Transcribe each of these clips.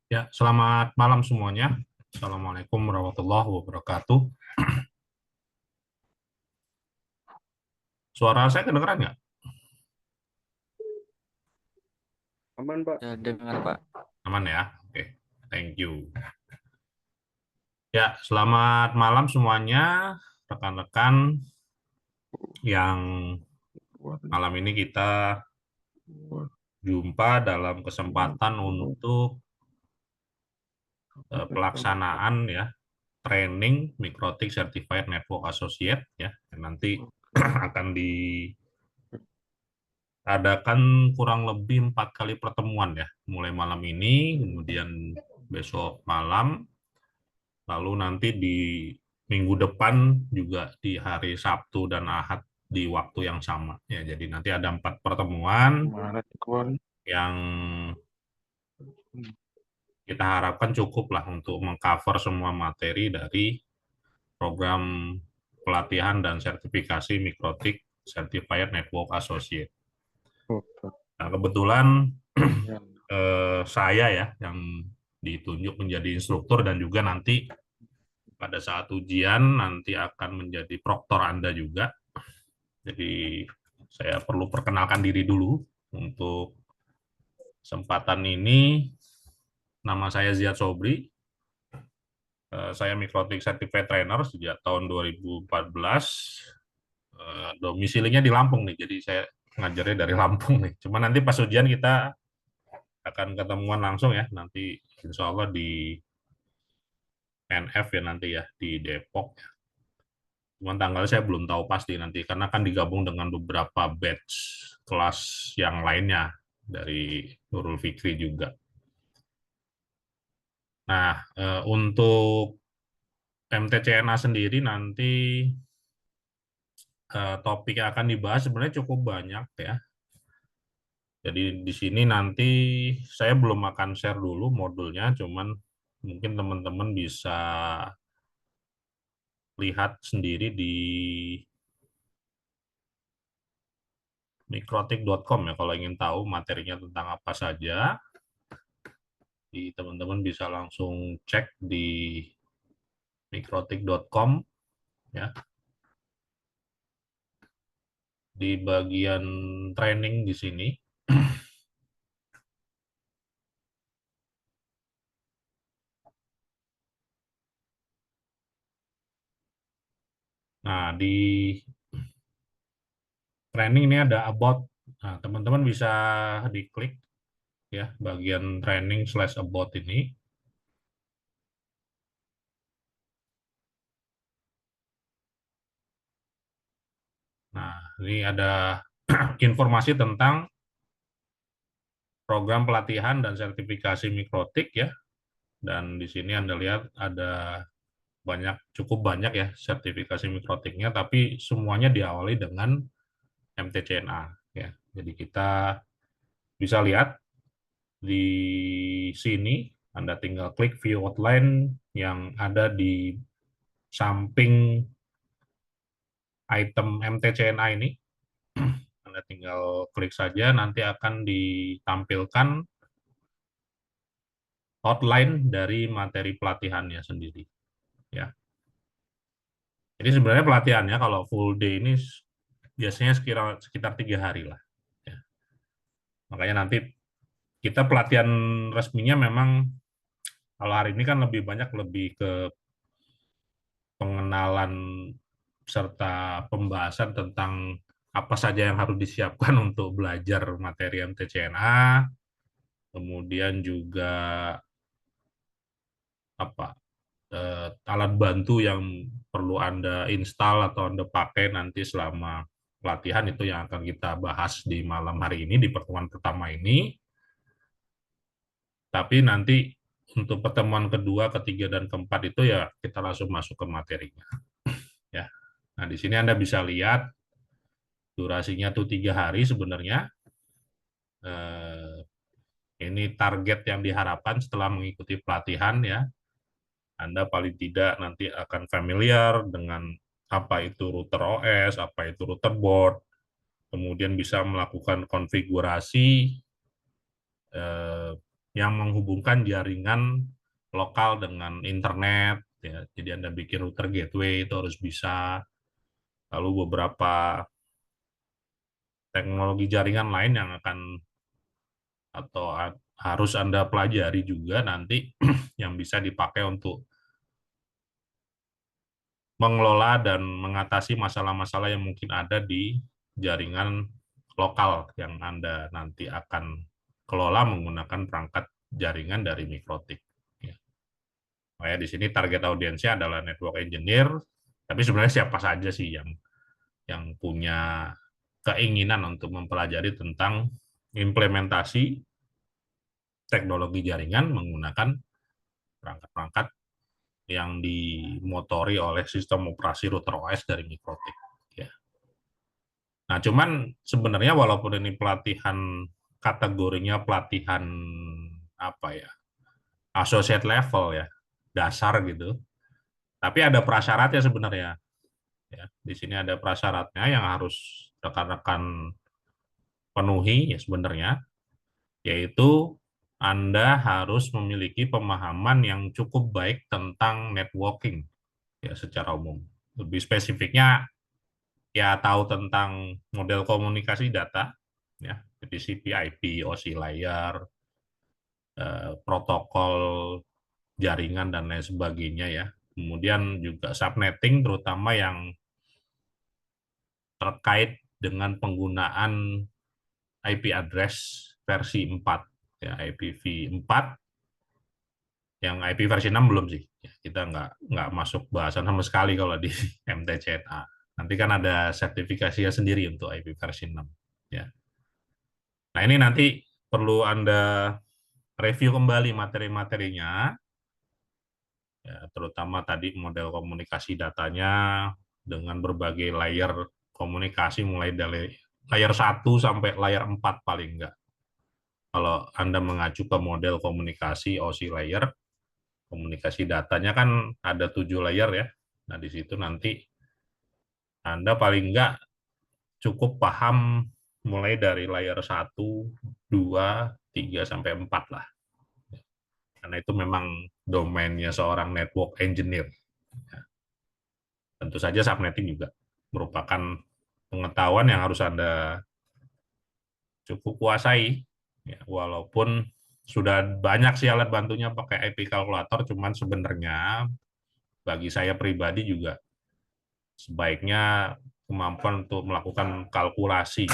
Ya, selamat malam semuanya. Assalamualaikum warahmatullahi wabarakatuh. Suara saya kedengeran nggak? Aman, Pak. Ya, dengar Pak. Aman ya? Oke, thank you. Ya, selamat malam semuanya, rekan-rekan yang malam ini kita jumpa dalam kesempatan untuk pelaksanaan ya training Mikrotik Certified Network Associate ya. Yang nanti akan diadakan kurang lebih 4 kali pertemuan ya, mulai malam ini, kemudian besok malam, lalu nanti di minggu depan juga di hari Sabtu dan Ahad di waktu yang sama ya. Jadi nanti ada 4 pertemuan Maret kon. yang kita harapkan cukup lah untuk mengcover semua materi dari program pelatihan dan sertifikasi Mikrotik Certified Network Associate. Oh, Nah, kebetulan ya. saya ya yang ditunjuk menjadi instruktur, dan juga nanti pada saat ujian nanti akan menjadi proktor Anda juga. Jadi saya perlu perkenalkan diri dulu untuk kesempatan ini. Nama saya Ziad Sobri. Saya Mikrotik Certified Trainer sejak tahun 2014. Domisilinya di Lampung nih, jadi saya ngajarnya dari Lampung nih. Cuma nanti pas ujian kita akan ketemuan langsung ya, nanti insya Allah di NF ya, nanti ya di Depok. Cuman tanggal saya belum tahu pasti nanti, karena kan digabung dengan beberapa batch kelas yang lainnya dari Nurul Fikri juga. Nah, untuk MTCNA sendiri nanti topik yang akan dibahas sebenarnya cukup banyak ya. Jadi di sini nanti saya belum akan share dulu modulnya, cuman mungkin teman-teman bisa lihat sendiri di mikrotik.com ya kalau ingin tahu materinya tentang apa saja. Di teman-teman bisa langsung cek di mikrotik.com ya. Di bagian training di sini. Nah, di training ini ada about. Nah, teman-teman bisa diklik ya bagian training slash about ini. Nah, ini ada informasi tentang program pelatihan dan sertifikasi Mikrotik ya. Dan di sini Anda lihat ada cukup banyak ya sertifikasi Mikrotiknya, tapi semuanya diawali dengan MTCNA ya. Jadi kita bisa lihat di sini, Anda tinggal klik view outline yang ada di samping item MTCNA ini. Anda tinggal klik saja, nanti akan ditampilkan outline dari materi pelatihannya sendiri. Ya. Jadi sebenarnya pelatihannya kalau full day ini biasanya sekitar 3 hari lah. Ya. Makanya nanti kita pelatihan resminya memang kalau hari ini kan lebih banyak lebih ke pengenalan serta pembahasan tentang apa saja yang harus disiapkan untuk belajar materi MTCNA, kemudian juga apa alat bantu yang perlu Anda install atau Anda pakai nanti selama pelatihan, itu yang akan kita bahas di malam hari ini di pertemuan pertama ini. Tapi nanti untuk pertemuan kedua, ketiga, dan keempat itu ya kita langsung masuk ke materinya. Ya. Nah, di sini Anda bisa lihat durasinya tuh 3 hari sebenarnya. Eh, ini target yang diharapkan setelah mengikuti pelatihan ya. Anda paling tidak nanti akan familiar dengan apa itu router OS, apa itu router board, kemudian bisa melakukan konfigurasi yang menghubungkan jaringan lokal dengan internet ya. Jadi Anda bikin router gateway itu harus bisa. Lalu beberapa teknologi jaringan lain yang akan atau harus Anda pelajari juga nanti yang bisa dipakai untuk mengelola dan mengatasi masalah-masalah yang mungkin ada di jaringan lokal yang Anda nanti akan kelola menggunakan perangkat jaringan dari Mikrotik. Ya. Makanya di sini target audiensnya adalah network engineer, tapi sebenarnya siapa saja sih yang punya keinginan untuk mempelajari tentang implementasi teknologi jaringan menggunakan perangkat-perangkat yang dimotori oleh sistem operasi router OS dari Mikrotik. Ya. Nah, cuman sebenarnya walaupun ini pelatihan kategorinya pelatihan apa ya, associate level ya, dasar gitu, tapi ada prasyaratnya sebenarnya. Ya, di sini ada prasyaratnya yang harus rekan-rekan penuhi ya sebenarnya, yaitu Anda harus memiliki pemahaman yang cukup baik tentang networking ya secara umum. Lebih spesifiknya ya tahu tentang model komunikasi data ya, TCP, IP, OSI layer, protokol jaringan dan lain sebagainya ya. Kemudian juga subnetting terutama yang terkait dengan penggunaan IP address versi 4 ya, IPv4 yang IP versi 6 belum sih. Ya, kita nggak masuk bahasan sama sekali kalau di MTCNA. Nanti kan ada sertifikasinya sendiri untuk IP versi 6 ya. Nah, ini nanti perlu Anda review kembali materi-materinya ya, terutama tadi model komunikasi datanya dengan berbagai layer komunikasi mulai dari layer 1 sampai layer 4 paling enggak. Kalau Anda mengacu ke model komunikasi OSI layer, komunikasi datanya kan ada 7 layer ya. Nah, di situ nanti Anda paling enggak cukup paham mulai dari layer 1, 2, 3, sampai 4 lah. Karena itu memang domainnya seorang network engineer. Tentu saja subnetting juga merupakan pengetahuan yang harus Anda cukup kuasai, ya, walaupun sudah banyak sih alat bantunya pakai IP kalkulator, cuman sebenarnya bagi saya pribadi juga sebaiknya kemampuan untuk melakukan kalkulasi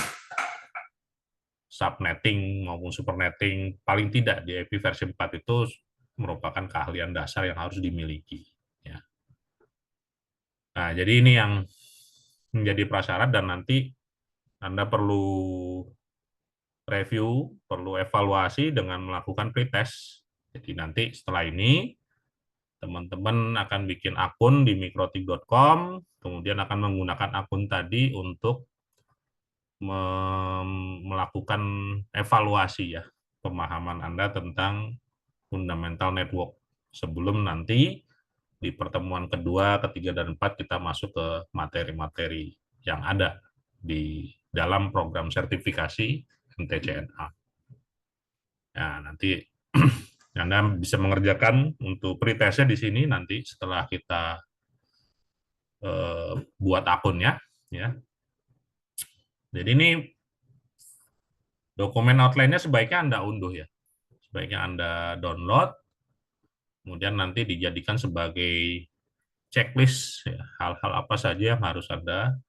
subnetting maupun supernetting paling tidak di IP versi 4 itu merupakan keahlian dasar yang harus dimiliki. Ya. Nah, jadi ini yang menjadi prasyarat dan nanti Anda perlu review, perlu evaluasi dengan melakukan pretest. Jadi nanti setelah ini teman-teman akan bikin akun di mikrotik.com, kemudian akan menggunakan akun tadi untuk melakukan evaluasi ya pemahaman Anda tentang fundamental network sebelum nanti di pertemuan kedua, ketiga, dan empat kita masuk ke materi-materi yang ada di dalam program sertifikasi MTCNA. Nah, nanti Anda bisa mengerjakan untuk pretestnya di sini nanti setelah kita buat akunnya. Ya. Jadi ini dokumen outline-nya sebaiknya Anda unduh ya. Sebaiknya Anda download, kemudian nanti dijadikan sebagai checklist ya, hal-hal apa saja yang harus Anda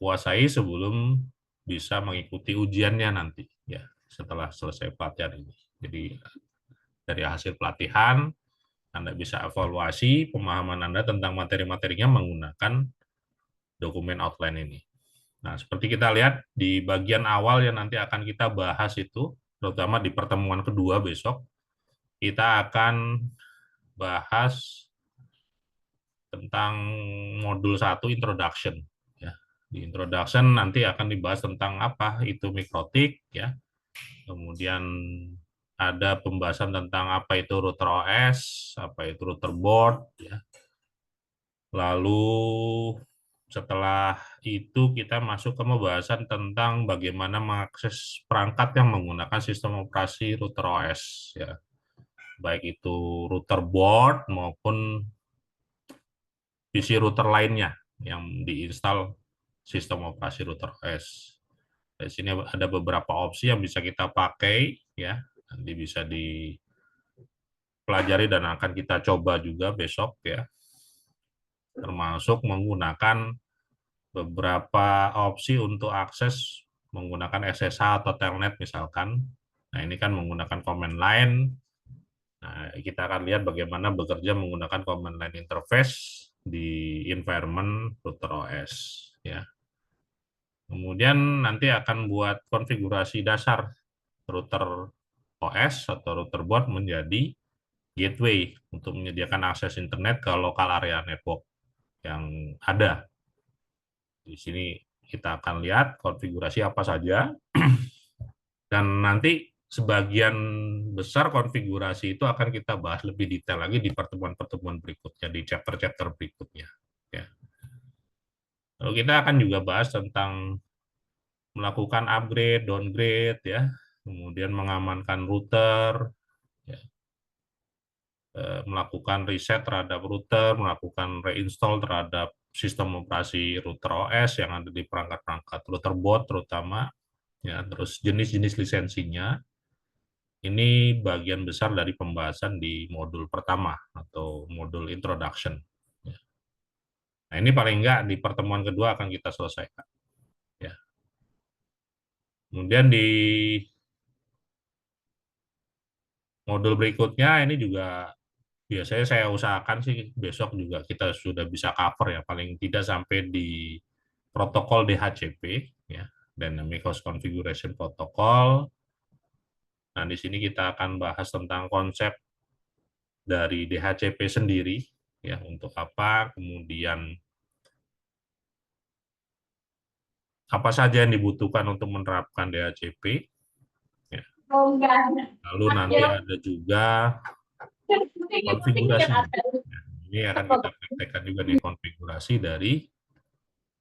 kuasai sebelum bisa mengikuti ujiannya nanti ya setelah selesai pelatihan ini. Jadi dari hasil pelatihan Anda bisa evaluasi pemahaman Anda tentang materi-materinya menggunakan dokumen outline ini. Nah, seperti kita lihat di bagian awal yang nanti akan kita bahas itu, terutama di pertemuan kedua besok, kita akan bahas tentang modul 1 introduction. Ya. Di introduction nanti akan dibahas tentang apa itu mikrotik, ya. Kemudian ada pembahasan tentang apa itu router OS, apa itu router board, ya. Lalu setelah itu kita masuk ke pembahasan tentang bagaimana mengakses perangkat yang menggunakan sistem operasi router OS, ya. baik itu router board maupun PC router lainnya yang diinstal sistem operasi router OS. Di sini ada beberapa opsi yang bisa kita pakai, ya. Nanti bisa dipelajari dan akan kita coba juga besok, ya. Termasuk menggunakan beberapa opsi untuk akses menggunakan SSH atau Telnet misalkan. Nah, ini kan menggunakan command line. Nah, kita akan lihat bagaimana bekerja menggunakan command line interface di environment router OS, ya. Kemudian nanti akan buat konfigurasi dasar router OS atau router board menjadi gateway untuk menyediakan akses internet ke lokal area network yang ada. Di sini kita akan lihat konfigurasi apa saja, dan nanti sebagian besar konfigurasi itu akan kita bahas lebih detail lagi di pertemuan-pertemuan berikutnya, di chapter-chapter berikutnya. Ya. Lalu kita akan juga bahas tentang melakukan upgrade, downgrade, ya, kemudian mengamankan router, ya, melakukan reset terhadap router, melakukan reinstall terhadap sistem operasi router OS yang ada di perangkat-perangkat router board terutama, ya, terus jenis-jenis lisensinya. Ini bagian besar dari pembahasan di modul pertama atau modul introduction. Ya. Nah, ini paling enggak di pertemuan kedua akan kita selesaikan. Ya. Kemudian di modul berikutnya ini juga biasanya saya usahakan sih besok juga kita sudah bisa cover, ya, paling tidak sampai di protokol DHCP, ya, Dynamic Host Configuration Protocol. Nah, di sini kita akan bahas tentang konsep dari DHCP sendiri, ya, untuk apa, kemudian apa saja yang dibutuhkan untuk menerapkan DHCP, ya. Lalu nanti ada juga konfigurasinya. Nah, ini akan kita praktekkan juga di konfigurasi dari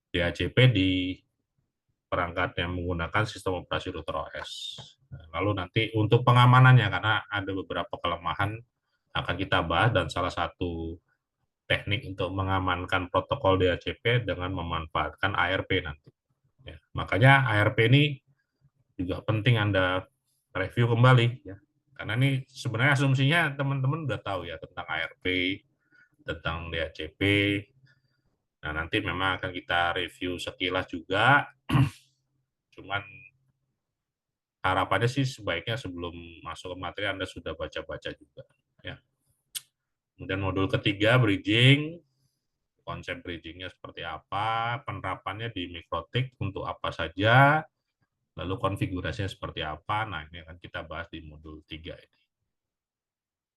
DHCP di perangkat yang menggunakan sistem operasi router OS. Nah, lalu nanti untuk pengamanannya, karena ada beberapa kelemahan akan kita bahas, dan salah satu teknik untuk mengamankan protokol DHCP dengan memanfaatkan ARP nanti. Ya, makanya ARP ini juga penting Anda review kembali, ya. Karena ini sebenarnya asumsinya teman-teman udah tahu ya tentang ARP, tentang DHCP. Nah, nanti memang akan kita review sekilas juga. Cuman harapannya sih sebaiknya sebelum masuk ke materi Anda sudah baca-baca juga, ya. Kemudian modul ketiga bridging, konsep bridgingnya seperti apa, penerapannya di Mikrotik untuk apa saja, lalu konfigurasinya seperti apa. Nah, ini akan kita bahas di modul 3 ini.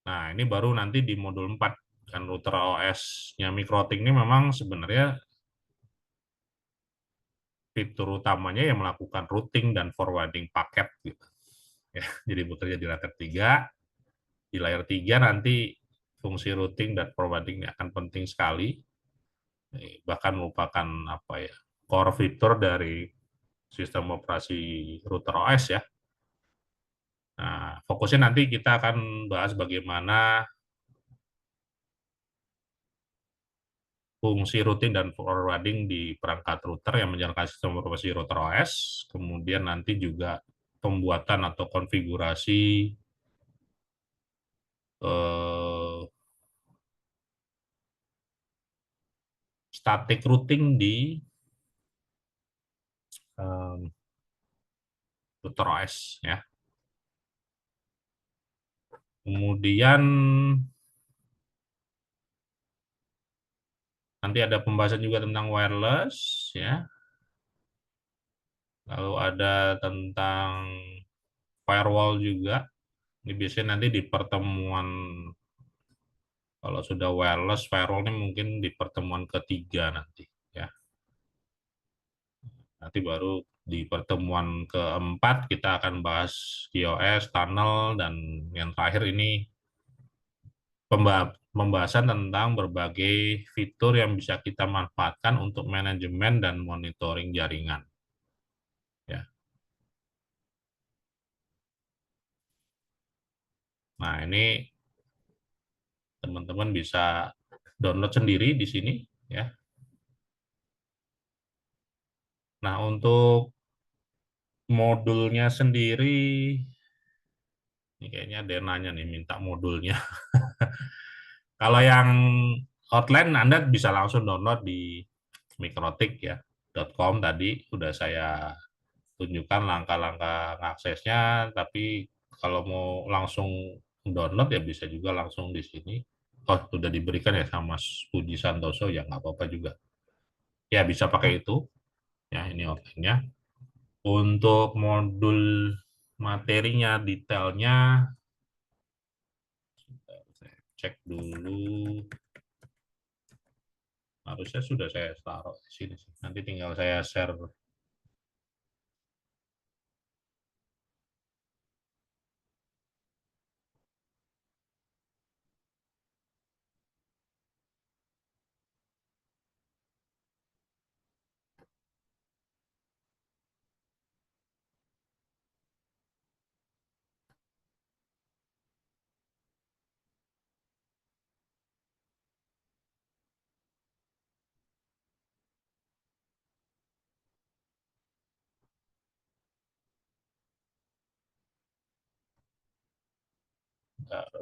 Nah, ini baru nanti di modul 4, kan router OS-nya Mikrotik ini memang sebenarnya fitur utamanya yang melakukan routing dan forwarding paket, gitu. Ya, jadi bekerja di layer 3. Di layer 3 nanti fungsi routing dan forwarding ini akan penting sekali. Bahkan merupakan apa ya, core fitur dari sistem operasi router OS, ya. Nah, fokusnya nanti kita akan bahas bagaimana fungsi routing dan forwarding di perangkat router yang menjalankan sistem operasi router OS, kemudian nanti juga pembuatan atau konfigurasi static routing di router OS, ya. Kemudian nanti ada pembahasan juga tentang wireless, ya. Lalu ada tentang firewall juga. Ini biasanya nanti di pertemuan, kalau sudah wireless, firewall ini mungkin di pertemuan ketiga nanti, ya. Nanti baru di pertemuan keempat kita akan bahas QoS, tunnel, dan yang terakhir ini pembahasan tentang berbagai fitur yang bisa kita manfaatkan untuk manajemen dan monitoring jaringan, ya. Nah, ini teman-teman bisa download sendiri di sini ya. Nah, untuk modulnya sendiri, ini kayaknya ada yang nanya nih minta modulnya. Kalau yang outline Anda bisa langsung download di mikrotik ya .com tadi udah saya tunjukkan langkah-langkah aksesnya, tapi kalau mau langsung download ya bisa juga langsung di sini. Oh, sudah diberikan ya sama Mas Puji Santoso, ya nggak apa-apa juga. Ya bisa pakai itu, ya ini outline-nya. Untuk modul materinya, detailnya, saya cek dulu. Harusnya sudah saya taruh di sini. Nanti tinggal saya share.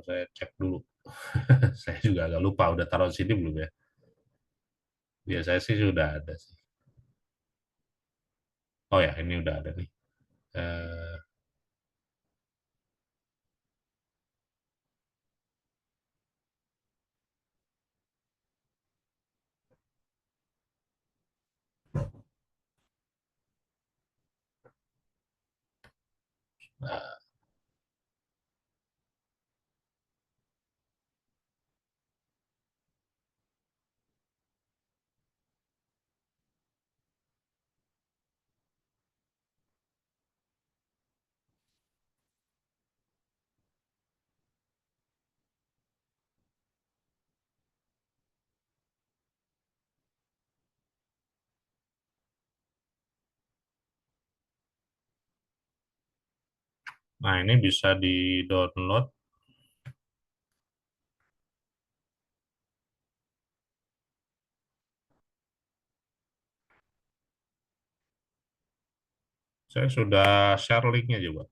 Saya cek dulu. Saya juga agak lupa udah taruh di sini belum ya. Biasanya sih sudah ada sih. Oh ya, ini udah ada nih. Eh, Nah, ini bisa di-download. Saya sudah share linknya juga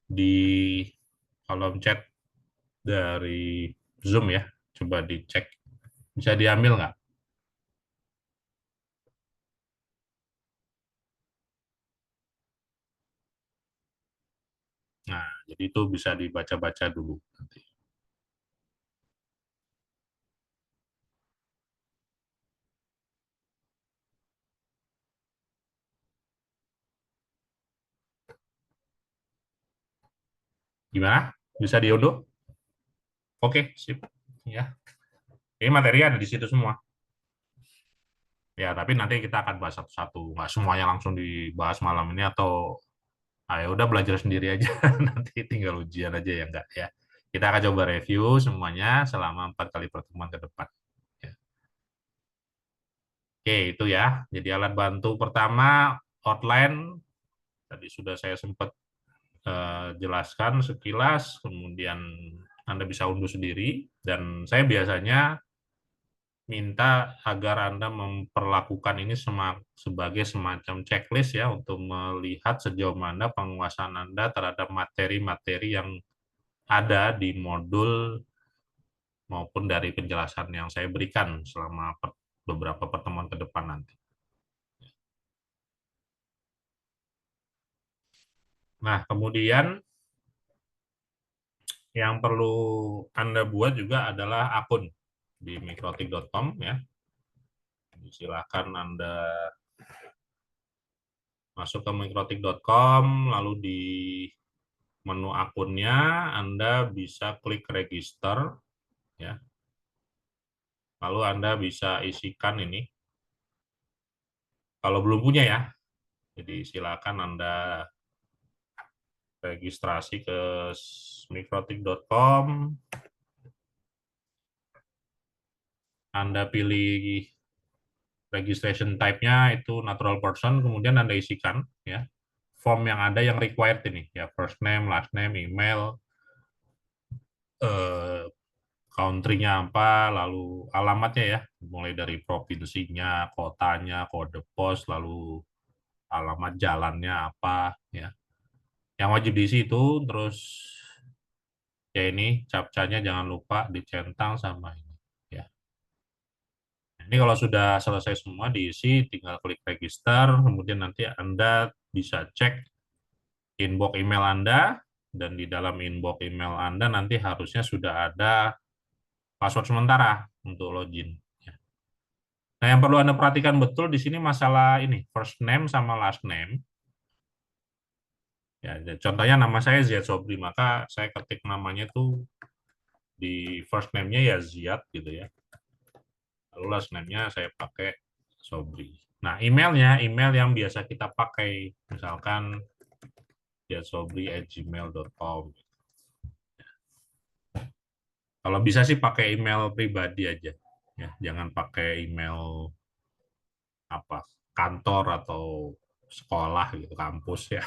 di kolom chat dari Zoom ya. Coba dicek. Bisa diambil nggak? Nah, jadi itu bisa dibaca-baca dulu nanti. Gimana? Bisa diunduh? Oke, sip. Ya. Ini materi ada di situ semua. Ya, tapi nanti kita akan bahas satu-satu. Nggak semuanya langsung dibahas malam ini atau ya udah belajar sendiri aja. Nanti tinggal ujian aja ya enggak ya. Kita akan coba review semuanya selama 4 kali pertemuan ke depan. Ya. Oke, itu ya. Jadi alat bantu pertama outline tadi sudah saya sempat jelaskan sekilas, kemudian Anda bisa unduh sendiri dan saya biasanya minta agar Anda memperlakukan ini sebagai semacam checklist ya untuk melihat sejauh mana penguasaan Anda terhadap materi-materi yang ada di modul maupun dari penjelasan yang saya berikan selama beberapa pertemuan ke depan nanti. Nah, kemudian yang perlu Anda buat juga adalah akun di mikrotik.com ya. Silakan Anda masuk ke mikrotik.com, lalu di menu akunnya Anda bisa klik register ya. Lalu Anda bisa isikan ini kalau belum punya ya. Jadi silakan Anda registrasi ke mikrotik.com, Anda pilih registration type-nya itu natural person, kemudian Anda isikan ya form yang ada yang required ini ya, first name, last name, email, eh, country-nya apa, lalu alamatnya ya, mulai dari provinsinya, kotanya, kode pos, lalu alamat jalannya apa ya. Yang wajib diisi itu, terus ya ini captcha-nya jangan lupa dicentang sama ini ya. Ini kalau sudah selesai semua diisi, tinggal klik register, kemudian nanti Anda bisa cek inbox email Anda, dan di dalam inbox email Anda nanti harusnya sudah ada password sementara untuk login. Ya. Nah, yang perlu Anda perhatikan betul di sini masalah ini, first name sama last name. Ya, contohnya nama saya Ziad Sobri, maka saya ketik namanya tuh di first name-nya ya Ziad gitu ya. Lalu last name-nya saya pakai Sobri. Nah, emailnya, email yang biasa kita pakai, misalkan ziadsobri@gmail.com. Kalau bisa sih pakai email pribadi aja, ya, jangan pakai email apa kantor atau sekolah gitu, kampus ya.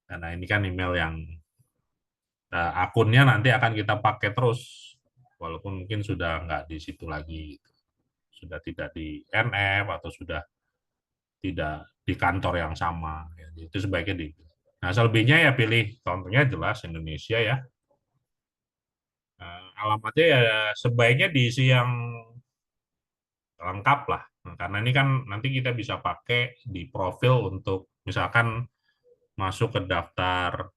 Karena ini kan email yang akunnya nanti akan kita pakai terus, walaupun mungkin sudah nggak di situ lagi, gitu. Sudah tidak di NF atau sudah tidak di kantor yang sama. Ya. Itu sebaiknya di. Nah, selebihnya ya pilih contohnya jelas Indonesia ya. Alamatnya ya sebaiknya diisi yang lengkap lah. Nah, karena ini kan nanti kita bisa pakai di profil untuk misalkan masuk ke daftar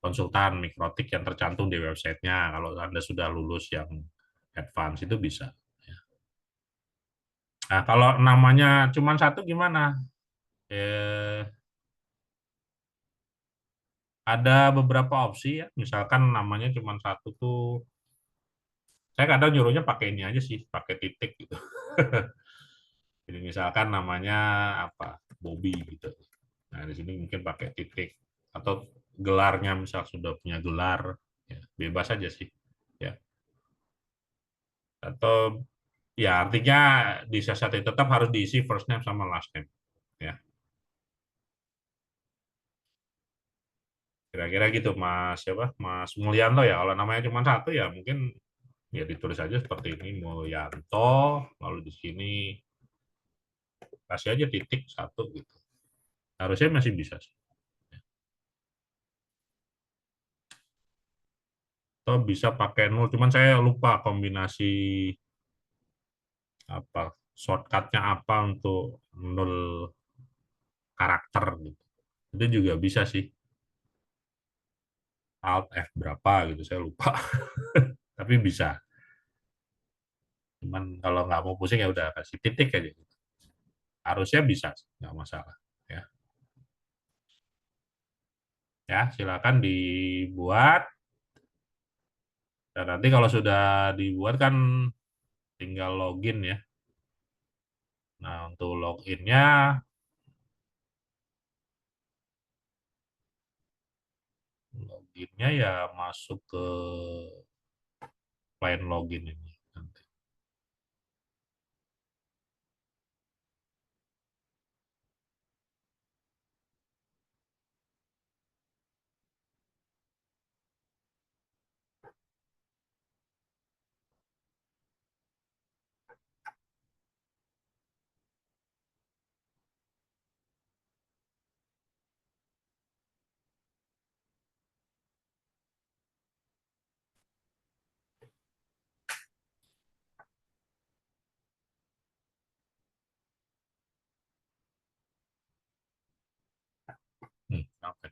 konsultan mikrotik yang tercantum di websitenya. Kalau Anda sudah lulus yang advance itu bisa. Nah, kalau namanya cuma satu gimana? Eh, ada beberapa opsi ya. Misalkan namanya cuma satu tuh, saya kadang nyuruhnya pakai ini aja sih, pakai titik gitu. Jadi misalkan namanya apa, Bobby gitu. Nah di sini mungkin pakai titik atau gelarnya misal sudah punya gelar, ya, bebas aja sih. Ya. Atau ya artinya disiasati tetap harus diisi first name sama last name. Ya. Kira-kira gitu Mas siapa? Mas Mulyanto ya. Kalau namanya cuma satu ya mungkin ya ditulis aja seperti ini Mulyanto, lalu di sini kasih aja titik satu gitu. Harusnya masih bisa sih. Atau bisa pakai nol, cuman saya lupa kombinasi apa shortcutnya apa untuk nol karakter gitu. Itu juga bisa sih. Alt F berapa gitu saya lupa. Tapi bisa. Cuman kalau nggak mau pusing ya udah kasih titik aja. Harusnya bisa, nggak masalah. Ya, ya silakan dibuat. Dan nanti kalau sudah dibuat kan tinggal login ya. Nah untuk loginnya, loginnya ya masuk ke client login ini. Nanti. Oke.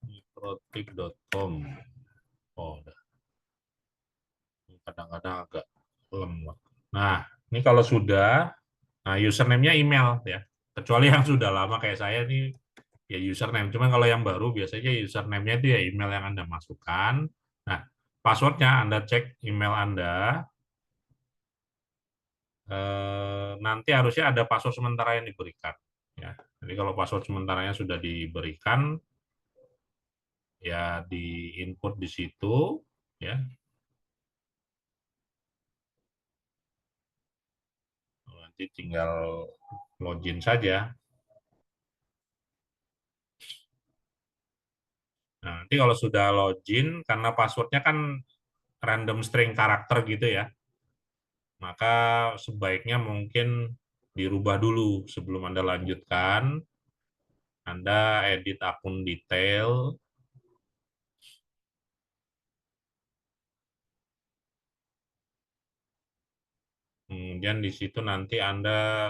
Mikrotik.com. Oh, udah. Kadang-kadang agak lemot. Nah, ini kalau sudah, nah username-nya email ya. Kecuali yang sudah lama kayak saya nih, ya username. Cuman kalau yang baru biasanya username-nya itu ya email yang Anda masukkan. Nah, passwordnya Anda cek email Anda. Nanti harusnya ada password sementara yang diberikan. Ya. Jadi kalau password sementaranya sudah diberikan, ya di input di situ, ya. Nanti tinggal login saja. Nah, nanti kalau sudah login, karena passwordnya kan random string karakter gitu ya, maka sebaiknya mungkin dirubah dulu sebelum Anda lanjutkan. Anda edit akun detail, kemudian di situ nanti Anda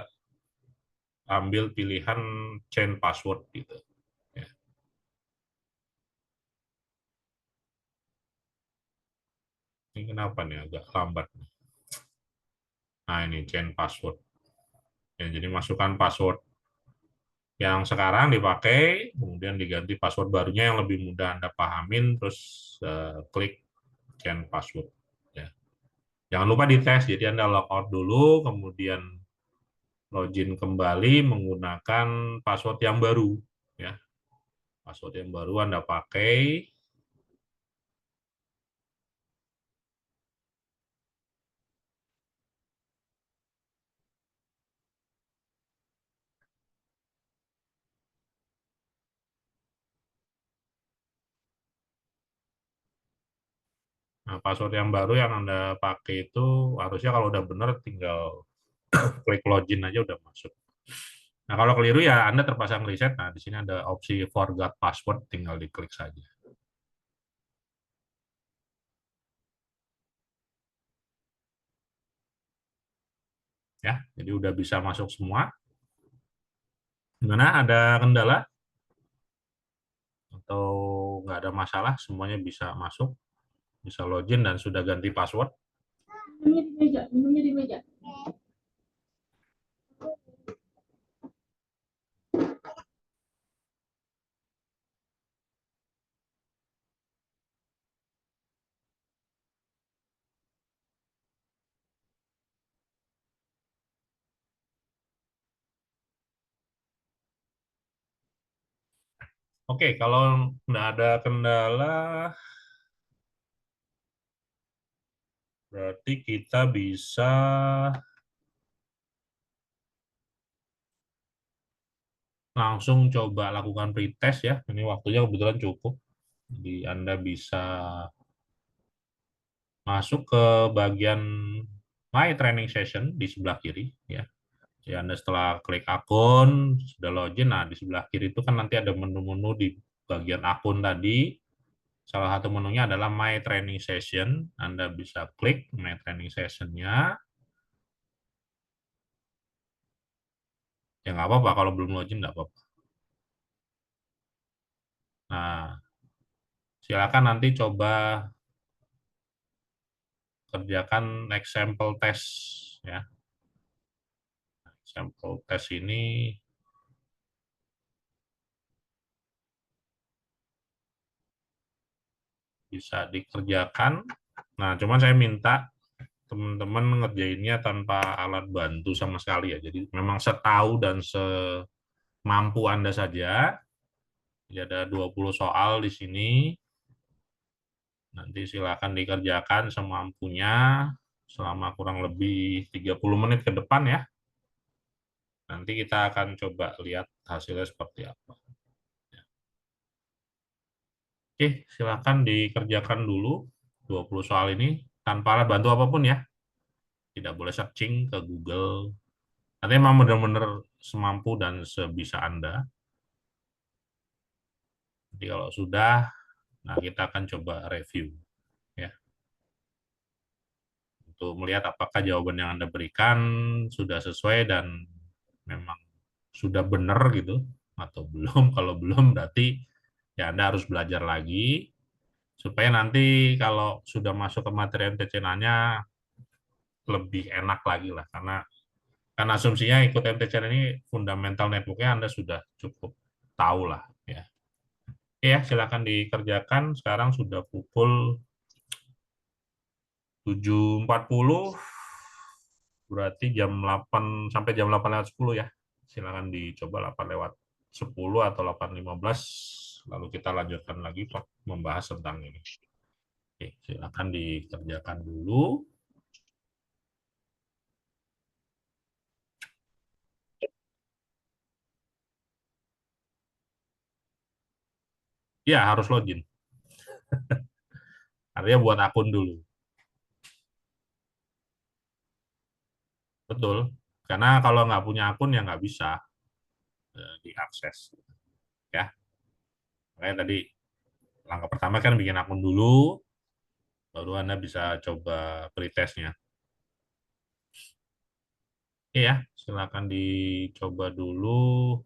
ambil pilihan change password gitu. Ya. Ini kenapa nih agak lambat? Nah ini change password. Ya, jadi masukkan password yang sekarang dipakai, kemudian diganti password barunya yang lebih mudah Anda pahamin, terus klik change password. Ya. Jangan lupa dites, jadi Anda logout dulu, kemudian login kembali menggunakan password yang baru. Ya. Password yang baru Anda pakai. Nah, password yang baru yang Anda pakai itu harusnya kalau udah benar tinggal klik login aja udah masuk. Nah, kalau keliru ya Anda terpasang reset. Nah, di sini ada opsi forgot password, tinggal diklik saja. Ya, jadi udah bisa masuk semua. Gimana? Ada kendala atau nggak ada masalah? Semuanya bisa masuk, bisa login dan sudah ganti password. Minumnya di meja, minumnya di meja. Oke, kalau nggak ada kendala, berarti kita bisa langsung coba lakukan pretest ya. Ini waktunya kebetulan cukup. Jadi Anda bisa masuk ke bagian My Training Session di sebelah kiri ya. Jadi Anda setelah klik akun, sudah login, nah di sebelah kiri itu kan nanti ada menu-menu di bagian akun tadi. Salah satu menunya adalah My Training Session. Anda bisa klik My Training Session-nya. Ya nggak apa-apa, kalau belum login nggak apa-apa. Nah, silakan nanti coba kerjakan example test ya. Sampel tes ini bisa dikerjakan. Nah, cuman saya minta teman-teman ngerjainnya tanpa alat bantu sama sekali ya. Jadi memang setahu dan semampu Anda saja. Jadi ada 20 soal di sini. Nanti silakan dikerjakan semampunya selama kurang lebih 30 menit ke depan ya. Nanti kita akan coba lihat hasilnya seperti apa. Oke, silakan dikerjakan dulu 20 soal ini tanpa alat bantu apapun ya. Tidak boleh searching ke Google. Nanti memang benar-benar semampu dan sebisa Anda. Jadi kalau sudah, nah kita akan coba review ya untuk melihat apakah jawaban yang Anda berikan sudah sesuai dan memang sudah benar gitu atau belum. Kalau belum berarti ya Anda harus belajar lagi supaya nanti kalau sudah masuk ke materi MTCNA-nya lebih enak lagi lah karena asumsinya ikut MTCN ini fundamental networknya Anda sudah cukup tahu lah ya. Ya, silakan dikerjakan. Sekarang sudah pukul 7.40, berarti jam 8 sampai jam 8:10 ya. Silakan dicoba 8:10 atau 8:15, lalu kita lanjutkan lagi Pak, membahas tentang ini. Oke, silakan dikerjakan dulu. Ya, harus login. Artinya buat akun dulu. Betul. Karena kalau nggak punya akun ya nggak bisa diakses. Ya, makanya tadi langkah pertama kan bikin akun dulu, baru Anda bisa coba pretestnya. Oke ya, silakan dicoba dulu.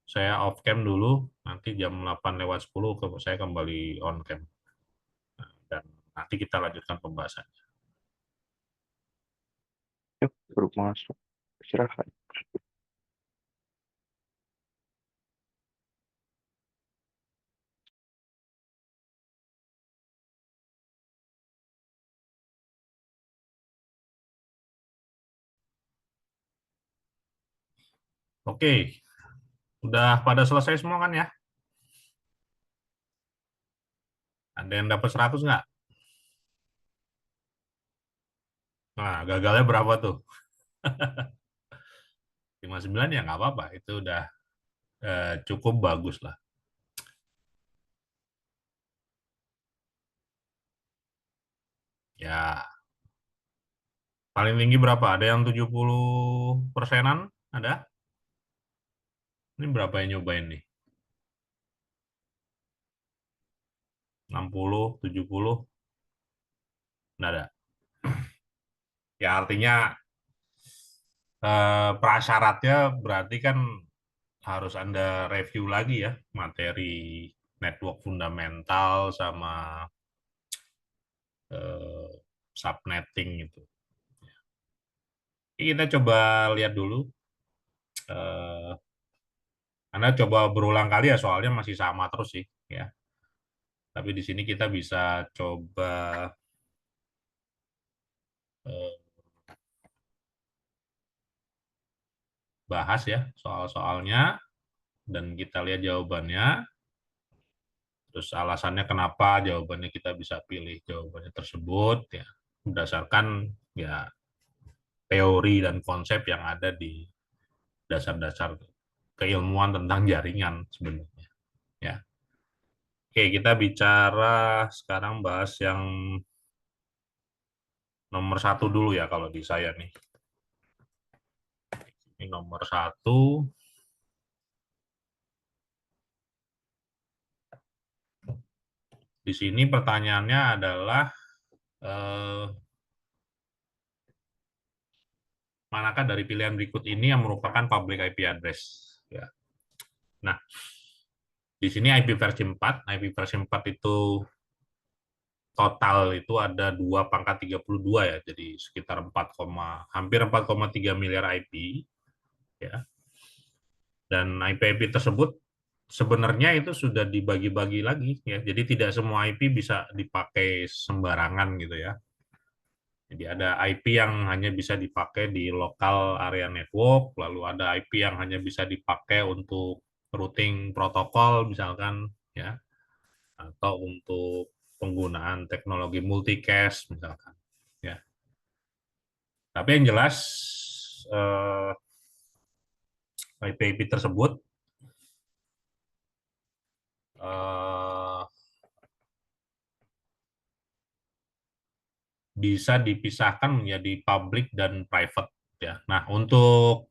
Saya off cam dulu, nanti jam 8:10 saya kembali on cam. Dan nanti kita lanjutkan pembahasan. Yuk, baru masuk. Istirahat. Oke, udah pada selesai semua kan ya? Ada yang dapat 100 nggak? Nah, gagalnya berapa tuh? 59 ya nggak apa-apa, itu udah cukup bagus lah. Ya, paling tinggi berapa? Ada yang 70%-an? Ada? Ini berapa yang nyobain nih? 60, 70? Nggak ada. Ya artinya prasyaratnya berarti kan harus Anda review lagi ya materi network fundamental sama eh, subnetting itu. Kita coba lihat dulu. Eh, Anda coba berulang kali ya soalnya masih sama terus sih ya. Tapi di sini kita bisa coba eh, bahas ya soal-soalnya dan kita lihat jawabannya. Terus alasannya kenapa jawabannya kita bisa pilih jawabannya tersebut ya berdasarkan ya teori dan konsep yang ada di dasar-dasar keilmuan tentang jaringan sebenarnya ya. Oke, kita bicara sekarang bahas yang nomor satu dulu ya kalau di saya nih. Ini nomor satu. Di sini pertanyaannya adalah eh, manakah dari pilihan berikut ini yang merupakan public IP address? Ya. Nah, di sini IP versi 4. IP versi 4 itu total itu ada 2 × 32 ya, jadi sekitar 4, hampir 4,3 miliar IP ya. Dan IP-IP tersebut sebenarnya itu sudah dibagi-bagi lagi ya. Jadi tidak semua IP bisa dipakai sembarangan gitu ya. Jadi ada IP yang hanya bisa dipakai di lokal area network, lalu ada IP yang hanya bisa dipakai untuk routing protokol misalkan ya, atau untuk penggunaan teknologi multicast misalkan ya. Tapi yang jelas IP-IP tersebut eh, bisa dipisahkan menjadi public dan private ya. Nah, untuk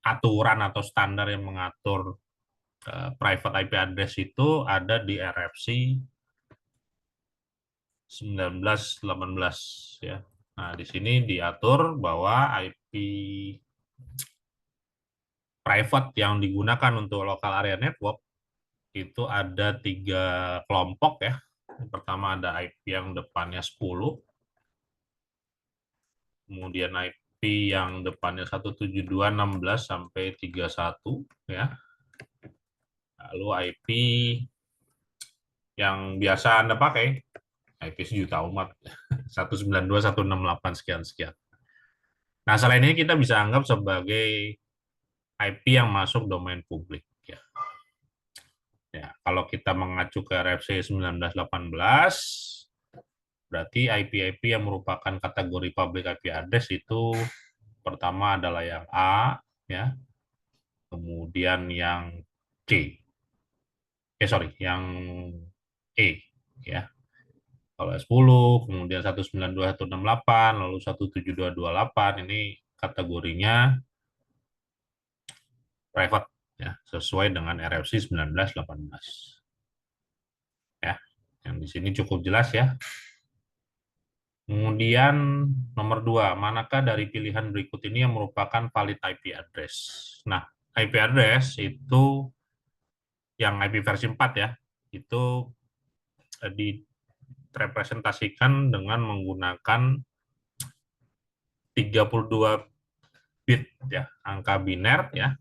aturan atau standar yang mengatur private IP address itu ada di RFC 1918 ya. Nah, di sini diatur bahwa IP private yang digunakan untuk local area network itu ada 3 kelompok ya. Yang pertama ada IP yang depannya 10, kemudian IP yang depannya 172.16 sampai 31 ya. Lalu IP yang biasa Anda pakai, IP sejuta umat 192.168 sekian sekian. Nah, selain ini kita bisa anggap sebagai IP yang masuk domain publik ya. Ya, kalau kita mengacu ke RFC 1918 berarti IP-IP yang merupakan kategori public IP address itu pertama adalah yang A ya, kemudian yang C. yang E ya. Kalau S10, kemudian 192.168, lalu 172.28 ini kategorinya private ya, sesuai dengan RFC 1918. Ya. Yang di sini cukup jelas ya. Kemudian nomor 2, manakah dari pilihan berikut ini yang merupakan valid IP address? Nah, IP address itu yang IP versi 4 ya, itu direpresentasikan dengan menggunakan 32 bit ya, angka biner ya,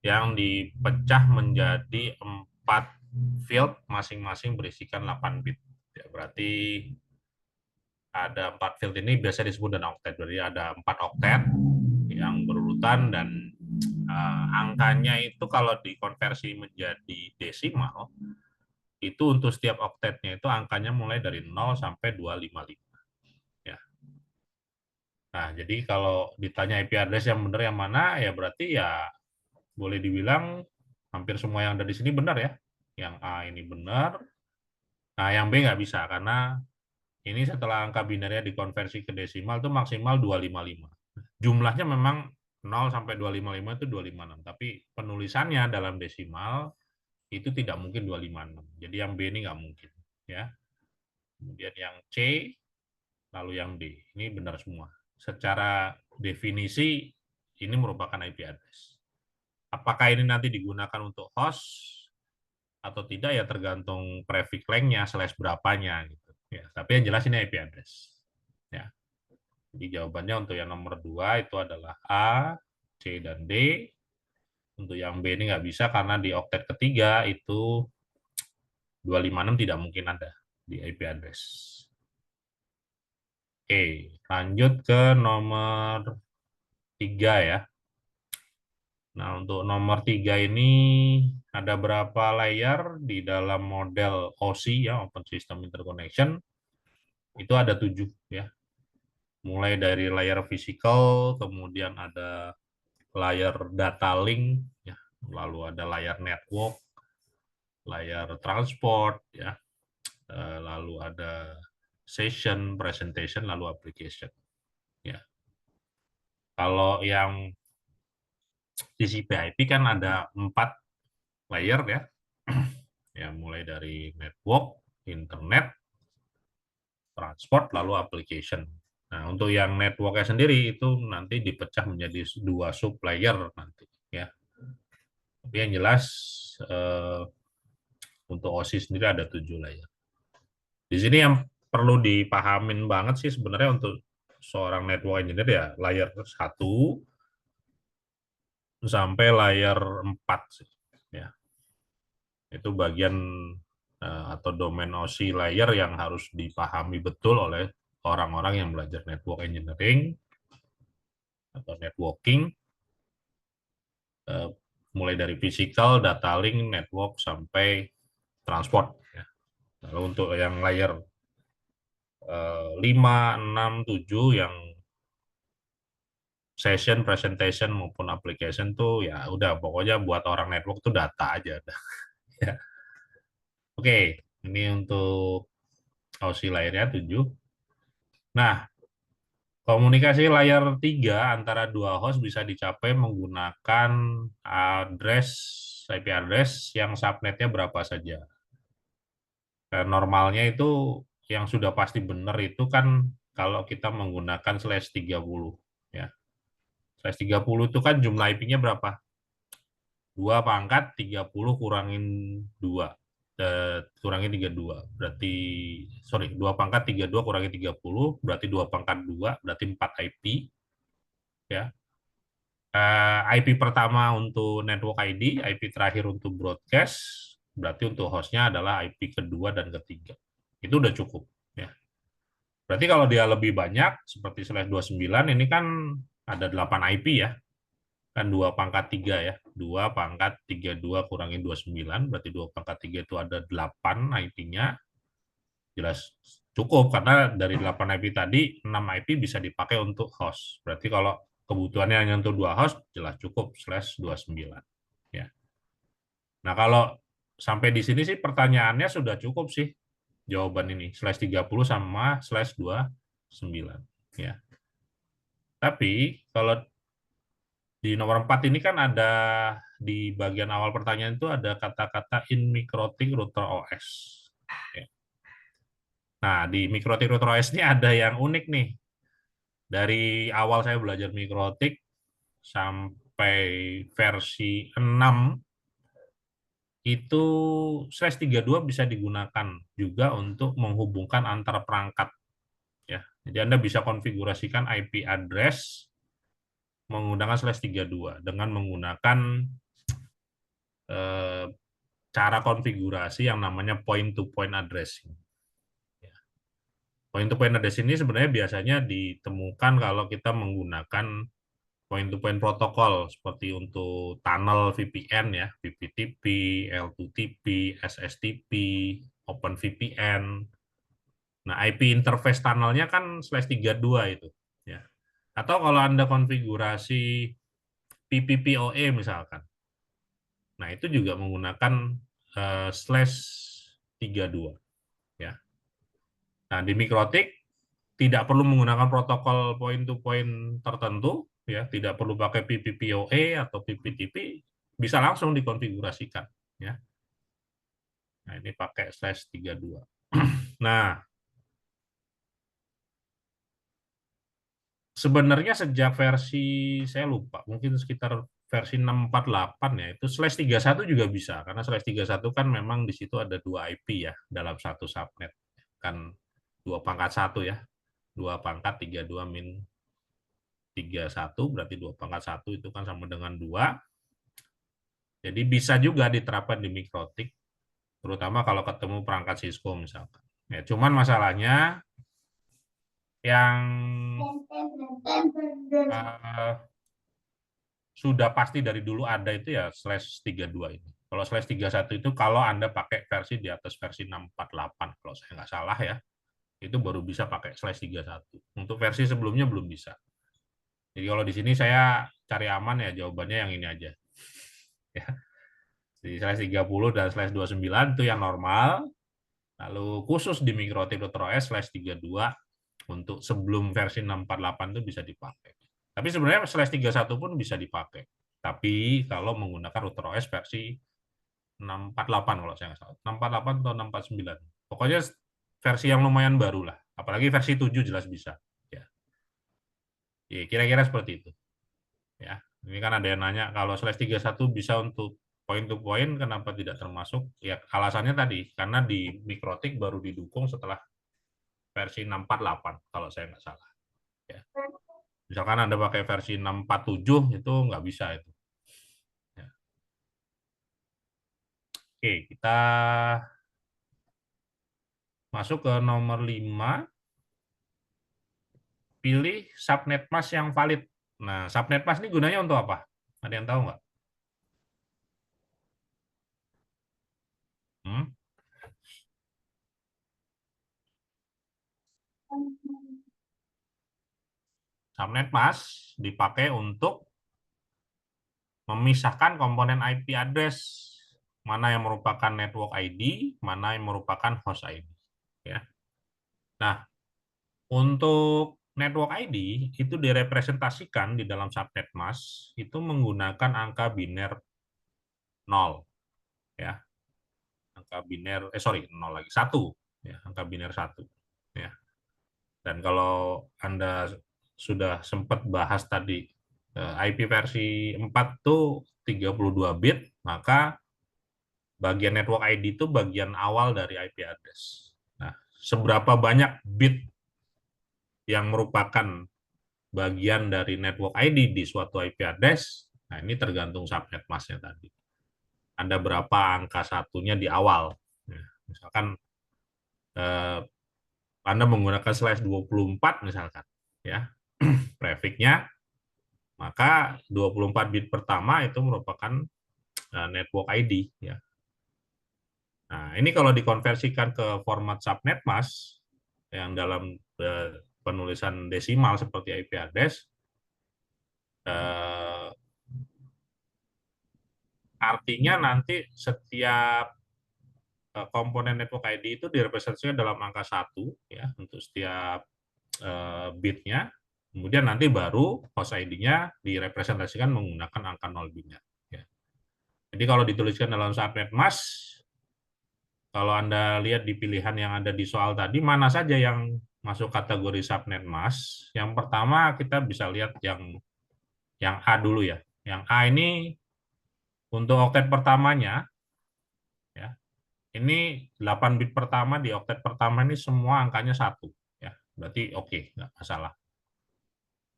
yang dipecah menjadi 4 field masing-masing berisikan 8 bit. Ya, berarti ada 4 field ini biasa disebut dengan oktet. Jadi ada 4 oktet yang berurutan dan angkanya itu kalau dikonversi menjadi desimal itu untuk setiap oktetnya itu angkanya mulai dari 0 sampai 255 ya. Nah, jadi kalau ditanya IP address yang benar yang mana ya berarti ya boleh dibilang hampir semua yang ada di sini benar ya. Yang A ini benar. Nah, yang B nggak bisa karena ini setelah angka binernya dikonversi ke desimal itu maksimal 255. Jumlahnya memang 0 sampai 255 itu 256, tapi penulisannya dalam desimal itu tidak mungkin 256. Jadi yang B ini nggak mungkin ya. Kemudian yang C, lalu yang D. Ini benar semua. Secara definisi ini merupakan IP address. Apakah ini nanti digunakan untuk host atau tidak ya tergantung prefix length-nya slash berapanya gitu. Ya, tapi yang jelas ini IP address. Ya. Jadi jawabannya untuk yang nomor 2 itu adalah A, C, dan D. Untuk yang B ini nggak bisa karena di oktet ketiga itu 256 tidak mungkin ada di IP address. Oke, lanjut ke nomor 3 ya. Nah, untuk nomor 3 ini ada berapa layer di dalam model OSI ya, Open System Interconnection. Itu ada 7 ya. Mulai dari layer physical, kemudian ada layer data link ya, lalu ada layer network, layer transport ya, lalu ada session, presentation, lalu application ya. Kalau yang TCP/IP kan ada 4 layer ya. Ya, mulai dari network, internet, transport, lalu application. Nah, untuk yang networknya sendiri itu nanti dipecah menjadi 2 sub layer nanti ya. Tapi yang jelas untuk OSI sendiri ada 7 layer. Di sini yang perlu dipahamin banget sih sebenarnya untuk seorang network engineer ya layer 1 sampai layer 4 sih ya. Itu bagian atau domain OSI layer yang harus dipahami betul oleh orang-orang yang belajar network engineering atau networking, mulai dari physical, data link, network, sampai transport. Ya. Lalu untuk yang layer 5, 6, 7 yang session, presentation, maupun application tuh ya udah pokoknya buat orang network tuh data aja. Ya. Oke, ini untuk OSI layernya 7. Nah, komunikasi layar 3 antara dua host bisa dicapai menggunakan IP address yang subnetnya berapa saja. Dan normalnya itu yang sudah pasti benar itu kan kalau kita menggunakan /30 ya. /30 itu kan jumlah IP-nya berapa? 2 × 30 kurangin 2. Kurangin 32. Berarti 2 × 32 kurangi 30 berarti 2 × 2 berarti 4 IP ya. IP pertama untuk network ID, IP terakhir untuk broadcast, berarti untuk hostnya adalah IP kedua dan ketiga. Itu udah cukup. Ya. Berarti kalau dia lebih banyak, seperti /29, ini kan ada 8 IP ya. Kan 2 × 3 ya. 2 × 32 kurangin 29, berarti 2 × 3 itu ada 8 IP-nya. Jelas cukup, karena dari 8 IP tadi, 6 IP bisa dipakai untuk host. Berarti kalau kebutuhannya hanya untuk 2 host, jelas cukup /29. Ya. Nah, kalau sampai di sini sih pertanyaannya sudah cukup sih jawaban ini, /30 sama /29. Ya. Tapi kalau di nomor 4 ini kan ada di bagian awal pertanyaan itu ada kata-kata in MikroTik router OS. Ya. Nah, di MikroTik router OS ini ada yang unik nih. Dari awal saya belajar MikroTik sampai versi 6 itu /32 bisa digunakan juga untuk menghubungkan antar perangkat. Ya. Jadi Anda bisa konfigurasikan IP address menggunakan /32 dengan menggunakan eh, cara konfigurasi yang namanya point-to-point addressing. Point-to-point addressing ini sebenarnya biasanya ditemukan kalau kita menggunakan point-to-point protokol seperti untuk tunnel VPN ya, VPTP, L2TP, SSTP, OpenVPN. Nah, IP interface tunnelnya kan /32 itu. Ya. Atau kalau Anda konfigurasi PPPoE misalkan. Nah, itu juga menggunakan /32. Ya. Nah, di MikroTik tidak perlu menggunakan protokol point-to-point tertentu, ya, tidak perlu pakai PPPoE atau PPTP, bisa langsung dikonfigurasikan. Ya. Nah, ini pakai /32. Nah, sebenarnya sejak versi, saya lupa, mungkin sekitar versi 648 ya, itu /31 juga bisa, karena /31 kan memang di situ ada 2 IP ya, dalam satu subnet. Kan 2 pangkat 1 ya, 2 pangkat 32 min 31, berarti 2 pangkat 1 itu kan sama dengan 2. Jadi bisa juga diterapkan di MikroTik, terutama kalau ketemu perangkat Cisco misalkan. Ya, cuman masalahnya yang sudah pasti dari dulu ada itu ya /32 ini. Kalau /31 itu kalau Anda pakai versi di atas versi 648, kalau saya nggak salah ya, itu baru bisa pakai /31. Untuk versi sebelumnya belum bisa. Jadi kalau di sini saya cari aman ya, jawabannya yang ini aja. Ya. Di /30 dan /29 itu yang normal. Lalu khusus di MikroTik router OS /32 untuk sebelum versi 648 itu bisa dipakai. Tapi sebenarnya /31 pun bisa dipakai. Tapi kalau menggunakan router OS versi 648 kalau saya nggak salah. 648 atau 649. Pokoknya versi yang lumayan baru lah. Apalagi versi 7 jelas bisa. Ya. Kira-kira seperti itu. Ya. Ini kan ada yang nanya kalau /31 bisa untuk point to point, kenapa tidak termasuk? Ya alasannya tadi, karena di MikroTik baru didukung setelah versi 648 kalau saya nggak salah. Ya. Misalkan Anda pakai versi 647 itu nggak bisa itu. Ya. Oke, kita masuk ke nomor 5. Pilih subnet mask yang valid. Nah, subnet mask ini gunanya untuk apa? Ada yang tahu nggak? Hmm? Subnet mask dipakai untuk memisahkan komponen IP address, mana yang merupakan network ID, mana yang merupakan host ID. Ya. Nah, untuk network ID itu direpresentasikan di dalam subnet mask itu menggunakan angka biner 0. Ya. Angka biner, 0 lagi, 1. Ya, angka biner 1. Ya. Dan kalau Anda sudah sempat bahas tadi IP versi 4 tuh 32 bit, maka bagian network ID itu bagian awal dari IP address. Nah, seberapa banyak bit yang merupakan bagian dari network ID di suatu IP address, nah ini tergantung subnet masknya tadi. Ada berapa angka satunya di awal. Nah, misalkan Anda menggunakan /24 misalkan, ya, prefixnya, maka 24 bit pertama itu merupakan network ID. Ya. Nah, ini kalau dikonversikan ke format subnet mask yang dalam penulisan desimal seperti IP address, Artinya nanti setiap komponen network ID itu direpresentasikan dalam angka 1 ya untuk setiap bitnya. Kemudian nanti baru host ID-nya direpresentasikan menggunakan angka 0 biner. Ya. Jadi kalau dituliskan dalam subnet mask, kalau Anda lihat di pilihan yang ada di soal tadi, mana saja yang masuk kategori subnet mask? Yang pertama kita bisa lihat yang A dulu ya. Yang A ini untuk oktet pertamanya, ya, ini 8 bit pertama di oktet pertama ini semua angkanya 1. Ya, berarti oke, nggak masalah.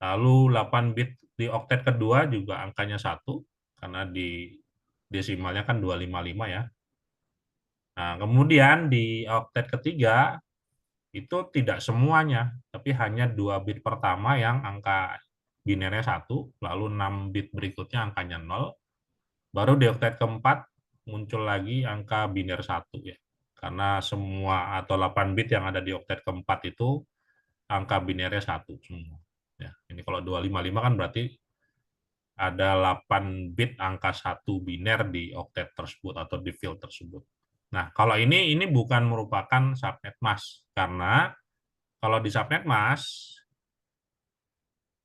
Lalu 8 bit di oktet kedua juga angkanya 1, karena di desimalnya kan 255 ya. Nah, kemudian di oktet ketiga, itu tidak semuanya, tapi hanya 2 bit pertama yang angka binernya 1, lalu 6 bit berikutnya angkanya 0, baru di oktet keempat muncul lagi angka biner 1 ya. Karena semua atau 8 bit yang ada di oktet keempat itu angka binernya 1 semua. Ya, ini kalau 255 kan berarti ada 8 bit angka 1 biner di oktet tersebut atau di field tersebut. Nah, kalau ini bukan merupakan subnet mask, karena kalau di subnet mask,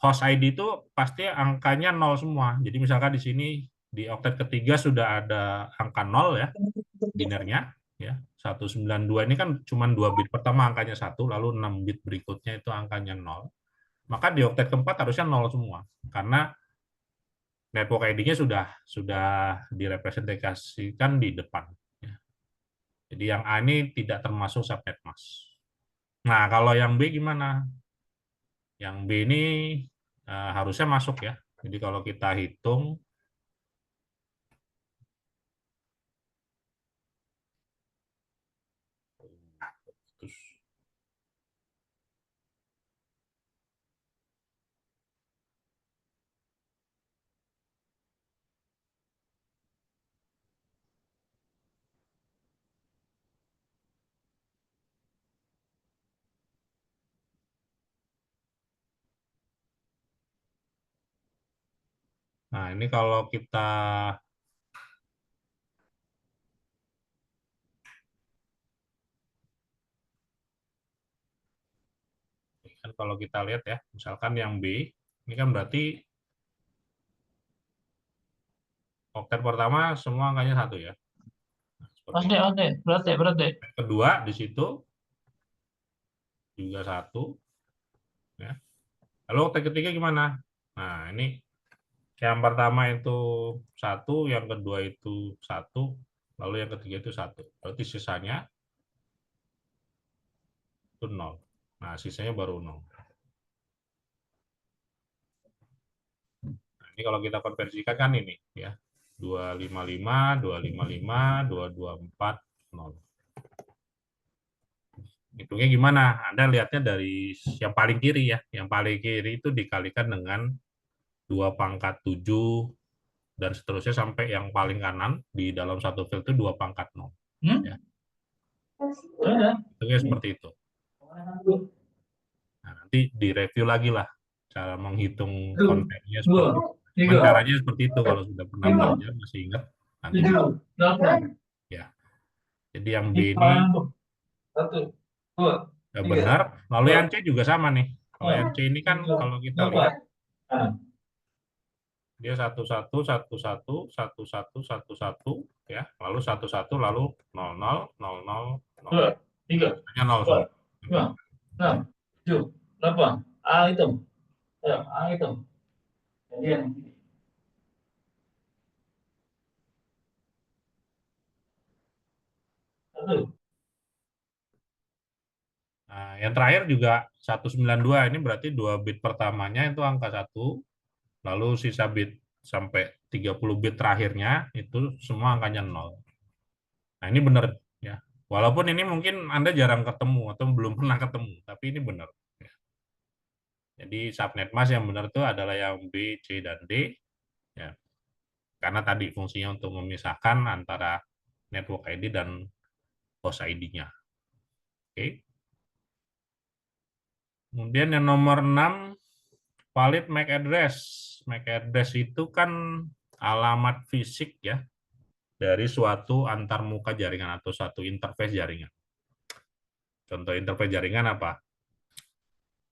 host ID itu pasti angkanya 0 semua. Jadi misalkan di sini di oktet ketiga sudah ada angka 0 ya, binernya. Ya, 192 ini kan cuma 2 bit pertama angkanya 1, lalu 6 bit berikutnya itu angkanya 0. Maka di oktet keempat harusnya 0 semua. Karena network ID-nya sudah direpresentasikan di depan. Ya. Jadi yang A ini tidak termasuk subnet mask. Nah, kalau yang B gimana? Yang B ini harusnya masuk ya. Jadi kalau kita hitung, nah ini kalau kita kan kalau kita lihat ya, misalkan yang B, ini kan berarti oktet pertama semua angkanya 1 ya. Nah, seperti itu. Oke, berarti. Kedua di situ juga 1 ya. Lalu oktet ketiga gimana? Nah, ini yang pertama itu 1, yang kedua itu 1, lalu yang ketiga itu 1. Berarti sisanya itu 0. Nah, sisanya baru 0. Nah, ini kalau kita konversikan kan ini ya. 255, 255, 224, 0. Hitungnya gimana? Anda lihatnya dari yang paling kiri ya. Yang paling kiri itu dikalikan dengan 2 pangkat 7 dan seterusnya sampai yang paling kanan di dalam satu field itu 2 pangkat 0. Ya. Hitungnya seperti itu. Nah, nanti direview lagi lah cara menghitung kontennya seperti itu. Cuman caranya seperti itu, kalau sudah pernah belajar masih ingat nanti. Ya. Jadi yang B ini benar, lalu yang C juga sama nih. Kalau yang C ini kan kalau kita lihat dia 11111111 ya, lalu 11 lalu 0000 hanya 0 semua. 6, 7, 8. A itu. A itu. Kemudian satu. Nah, yang terakhir juga 192, ini berarti 2 bit pertamanya itu angka 1, lalu sisa bit sampai 30 bit terakhirnya itu semua angkanya 0. Nah, ini benar ya. Walaupun ini mungkin Anda jarang ketemu atau belum pernah ketemu, tapi ini benar. Ya. Jadi subnet mask yang benar itu adalah yang B, C, dan D. Ya. Karena tadi fungsinya untuk memisahkan antara network ID dan host ID-nya. Oke. Kemudian yang nomor 6, valid MAC address. MAC address itu kan alamat fisik ya, dari suatu antarmuka jaringan atau suatu interface jaringan. Contoh interface jaringan apa?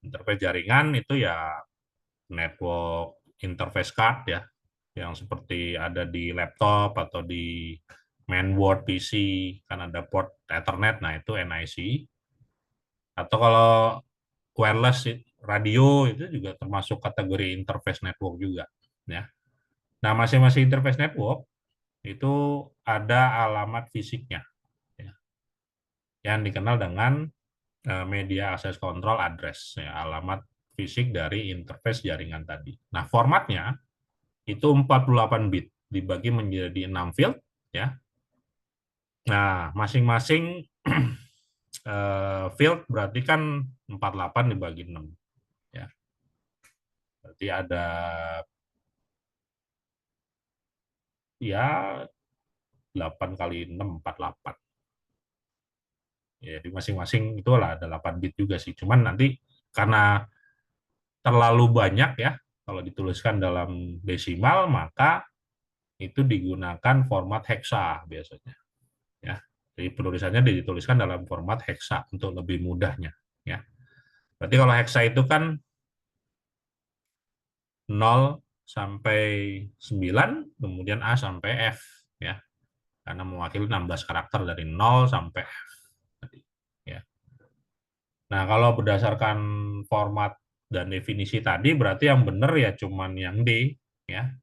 Interface jaringan itu ya network interface card ya, yang seperti ada di laptop atau di mainboard PC, kan ada port Ethernet, nah itu NIC. Atau kalau wireless radio itu juga termasuk kategori interface network juga ya. Nah, masing-masing interface network itu ada alamat fisiknya ya, yang dikenal dengan media access control address ya, alamat fisik dari interface jaringan tadi. Nah, formatnya itu 48 bit dibagi menjadi 6 field ya. Nah, masing-masing field berarti kan 48 dibagi 6 ya. Berarti ada ya 8 kali 6 48. Ya, di masing-masing itulah ada 8 bit juga sih. Cuman nanti karena terlalu banyak ya, kalau dituliskan dalam desimal maka itu digunakan format hexa biasanya. Ya. Jadi penulisannya dituliskan dalam format hexa untuk lebih mudahnya. Ya. Berarti kalau hexa itu kan 0 sampai 9, kemudian A sampai F. Ya. Karena mewakili 16 karakter dari 0 sampai F. Ya. Nah, kalau berdasarkan format dan definisi tadi, berarti yang benar ya cuman yang D. Ya.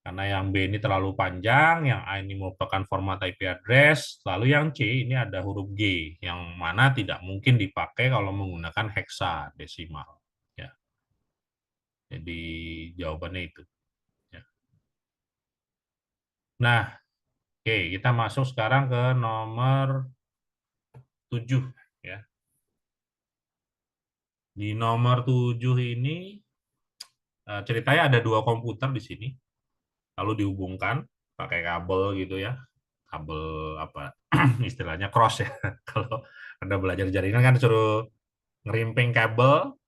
Karena yang B ini terlalu panjang, yang A ini merupakan format IP address, lalu yang C ini ada huruf G, yang mana tidak mungkin dipakai kalau menggunakan hexadesimal. Ya. Jadi jawabannya itu. Ya. Nah, oke, kita masuk sekarang ke nomor 7. Ya. Di nomor 7 ini, ceritanya ada 2 komputer di sini, lalu dihubungkan pakai kabel gitu ya. Kabel apa istilahnya cross ya. Kalau Anda belajar jaringan kan suruh ngerimping kabel.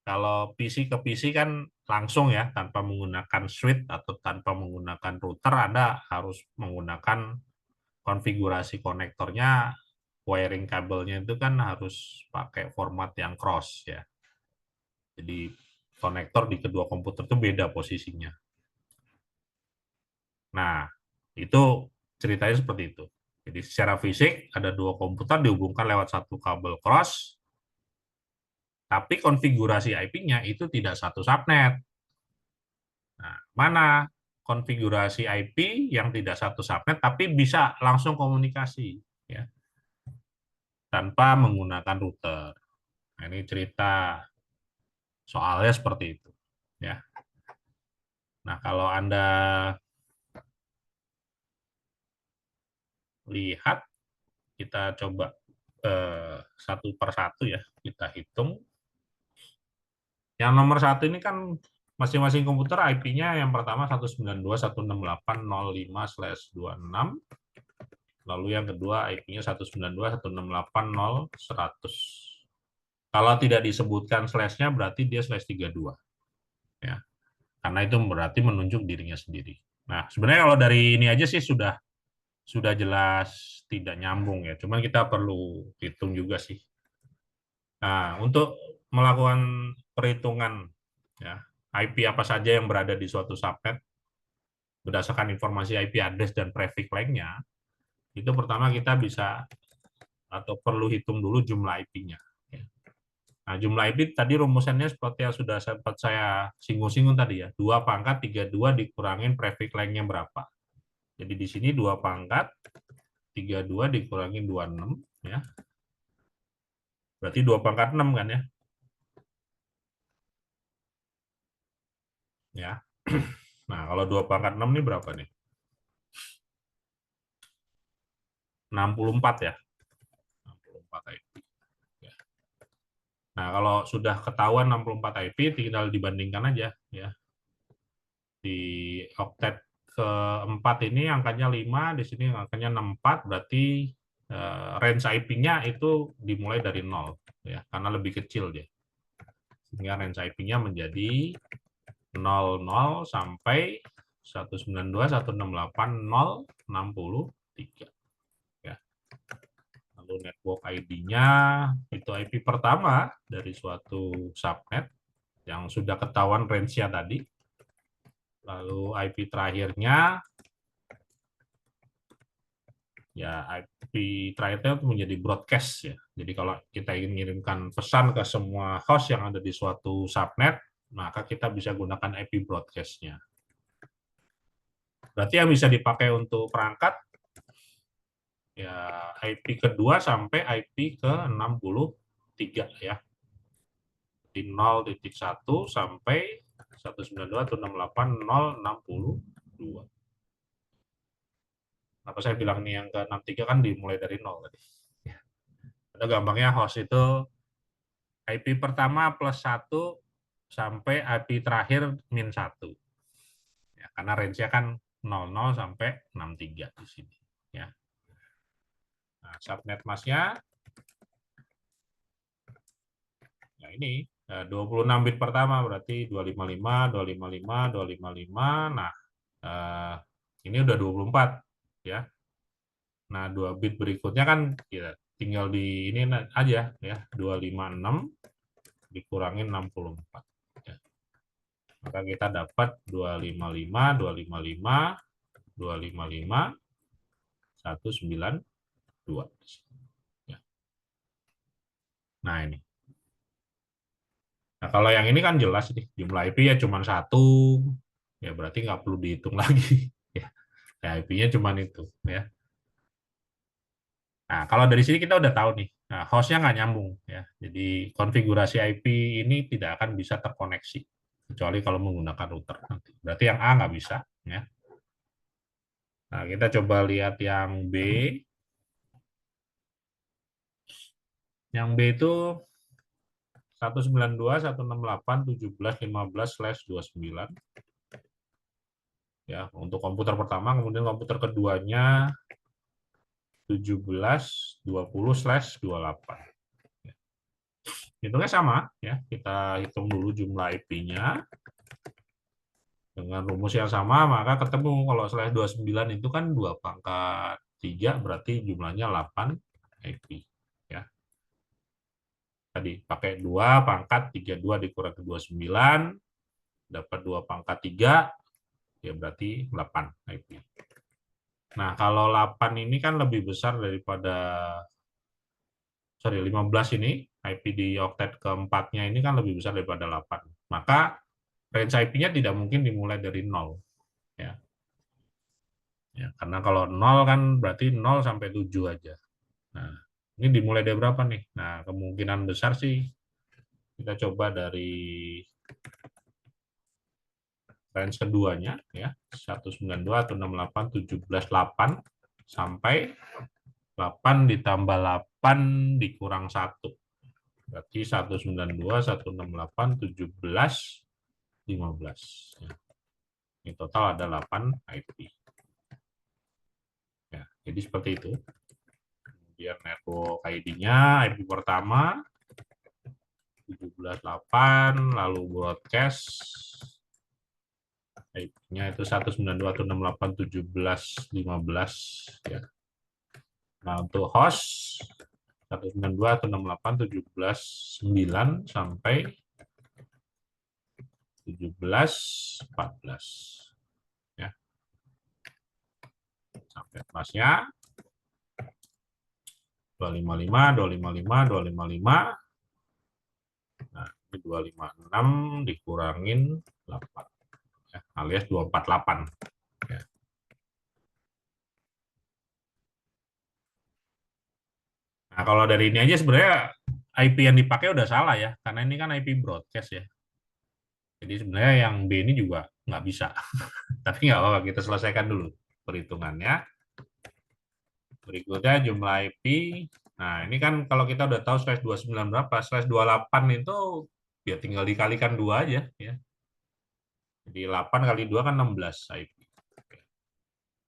Kalau PC ke PC kan langsung ya, tanpa menggunakan switch atau tanpa menggunakan router, Anda harus menggunakan konfigurasi konektornya, wiring kabelnya itu kan harus pakai format yang cross ya. Jadi konektor di kedua komputer itu beda posisinya. Nah, itu ceritanya seperti itu. Jadi secara fisik ada 2 komputer dihubungkan lewat satu kabel cross, tapi konfigurasi IP-nya itu tidak satu subnet. Nah, mana konfigurasi IP yang tidak satu subnet tapi bisa langsung komunikasi ya, tanpa menggunakan router. Nah, ini cerita soalnya seperti itu ya. Nah, kalau Anda lihat, kita coba satu per satu ya, kita hitung. Yang nomor 1 ini kan masing-masing komputer IP-nya yang pertama 192.168.0.5/26. Lalu yang kedua IP-nya 192.168.0.100. Kalau tidak disebutkan slash-nya berarti dia /32. Ya. Karena itu berarti menunjuk dirinya sendiri. Nah, sebenarnya kalau dari ini aja sih sudah jelas tidak nyambung ya. Cuman kita perlu hitung juga sih. Nah, untuk melakukan perhitungan ya, IP apa saja yang berada di suatu subnet berdasarkan informasi IP address dan prefix lainnya, itu pertama kita bisa atau perlu hitung dulu jumlah IP-nya. Nah, jumlah IP tadi rumusannya seperti yang sudah sempat saya singgung-singgung tadi ya. 2 pangkat 32 dikurangin prefix lainnya berapa. Jadi di sini 2 pangkat 32 dikurangin 26 ya. Berarti 2 pangkat 6 kan ya. Ya. Nah, kalau 2 pangkat 6 ini berapa nih? 64 ya. 64 IP. Ya. Nah, kalau sudah ketahuan 64 IP, tinggal dibandingkan aja ya. Di oktet keempat ini angkanya 5, di sini angkanya 64, berarti range IP-nya itu dimulai dari 0 ya, karena lebih kecil dia. Sehingga range IP-nya menjadi 00 sampai 192.168.0.63. Ya. Lalu network ID-nya itu IP pertama dari suatu subnet yang sudah ketahuan range-nya tadi. Lalu IP terakhirnya, ya IP terakhirnya itu menjadi broadcast ya. Jadi kalau kita ingin mengirimkan pesan ke semua host yang ada di suatu subnet, maka kita bisa gunakan IP broadcast-nya. Berarti yang bisa dipakai untuk perangkat ya IP kedua sampai IP ke-63 ya. Di 0.1 sampai 192.168.0.62. Apa saya bilang nih yang ke-63 kan dimulai dari 0 tadi. Ya. Ada gampangnya host itu IP pertama plus 1 sampai IP terakhir min 1. Ya, karena range-nya kan 00 sampai 63 di sini. Ya. Nah, subnet mask-nya ya ini 26 bit pertama berarti 255, 255, 255. Nah, ini udah 24 ya. Nah, 2 bit berikutnya kan ya, tinggal di ini aja ya, 256 dikurangin 64. Ya. Maka kita dapat 255, 255, 255, 192. Ya. Nah, ini. Nah, kalau yang ini kan jelas nih, jumlah IP ya cuma 1, ya berarti nggak perlu dihitung lagi. Ya, IP-nya cuma itu. Ya. Nah, kalau dari sini kita udah tahu nih, nah, host-nya nggak nyambung. Ya. Jadi konfigurasi IP ini tidak akan bisa terkoneksi, kecuali kalau menggunakan router nanti. Berarti yang A nggak bisa. Ya. Nah, kita coba lihat yang B. Yang B itu 192.168.17.15/29. Ya, untuk komputer pertama, kemudian komputer keduanya 17.20/28. Hitungnya sama ya, kita hitung dulu jumlah IP-nya dengan rumus yang sama, maka ketemu kalau /29 itu kan 2 pangkat 3 berarti jumlahnya 8 IP ya. Tadi pakai 2 pangkat 32 dikurang ke 29 dapat 2 pangkat 3 ya berarti 8 IP. Nah, kalau 8 ini kan lebih besar daripada 15 ini, IP di oktet keempatnya ini kan lebih besar daripada 8. Maka range IP-nya tidak mungkin dimulai dari 0. Ya. Ya, karena kalau 0 kan berarti 0 sampai 7 aja. Nah, ini dimulai dari berapa nih? Nah, kemungkinan besar sih kita coba dari range keduanya ya, 192.168.17.8 sampai 8 ditambah 8 dikurang 1. Berarti 192, 168, 17, 15. Ya. Ini total ada 8 IP. Ya, jadi seperti itu. Kemudian network ID-nya, IP pertama 17.8, lalu broadcast IP-nya itu 192.168.17.15 ya. Nah, untuk host 192.168.17.9 sampai 17.14 ya. Sampai kelasnya 255, 255, 255. Nah, ini 256 dikurangin 8 ya, alias 248 ya. Nah, kalau dari ini aja sebenarnya IP yang dipakai udah salah ya, karena ini kan IP broadcast ya. Jadi sebenarnya yang B ini juga nggak bisa. Tapi nggak apa-apa, kita selesaikan dulu perhitungannya. Berikutnya jumlah IP. Nah, ini kan kalau kita udah tahu /29 berapa, /28 itu ya tinggal dikalikan 2 aja ya. Jadi 8 kali 2 kan 16 IP.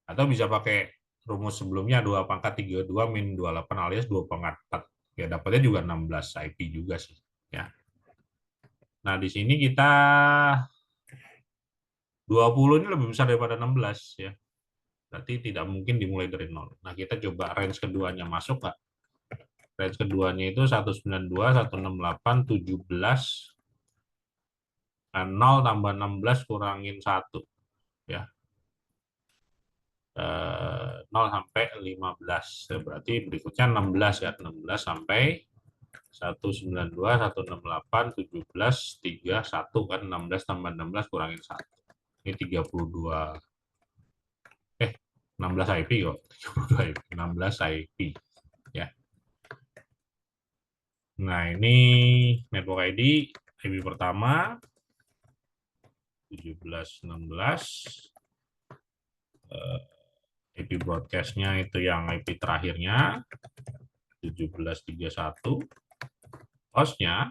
Atau bisa pakai rumus sebelumnya 2 pangkat 32 min 28 alias 2 pangkat 4. Ya dapatnya juga 16 IP juga sih ya. Nah, di sini kita 20 ini lebih besar daripada 16 ya. Berarti tidak mungkin dimulai dari 0. Nah, kita coba range keduanya masuk nggak? Range keduanya itu 192, 168, 17, 0 tambah 16 kurangin 1 ya. 0 sampai 15. Berarti berikutnya 16 ya. 16 sampai 192, 168, 17, 3, 1 kan. 16 tambah 16 kurangin 1. Ini 32. 16 IP kok. 32 IP. 16 IP. Ya. Nah, ini network ID IP pertama 1716. IP broadcast-nya itu yang IP terakhirnya 1731. Hostnya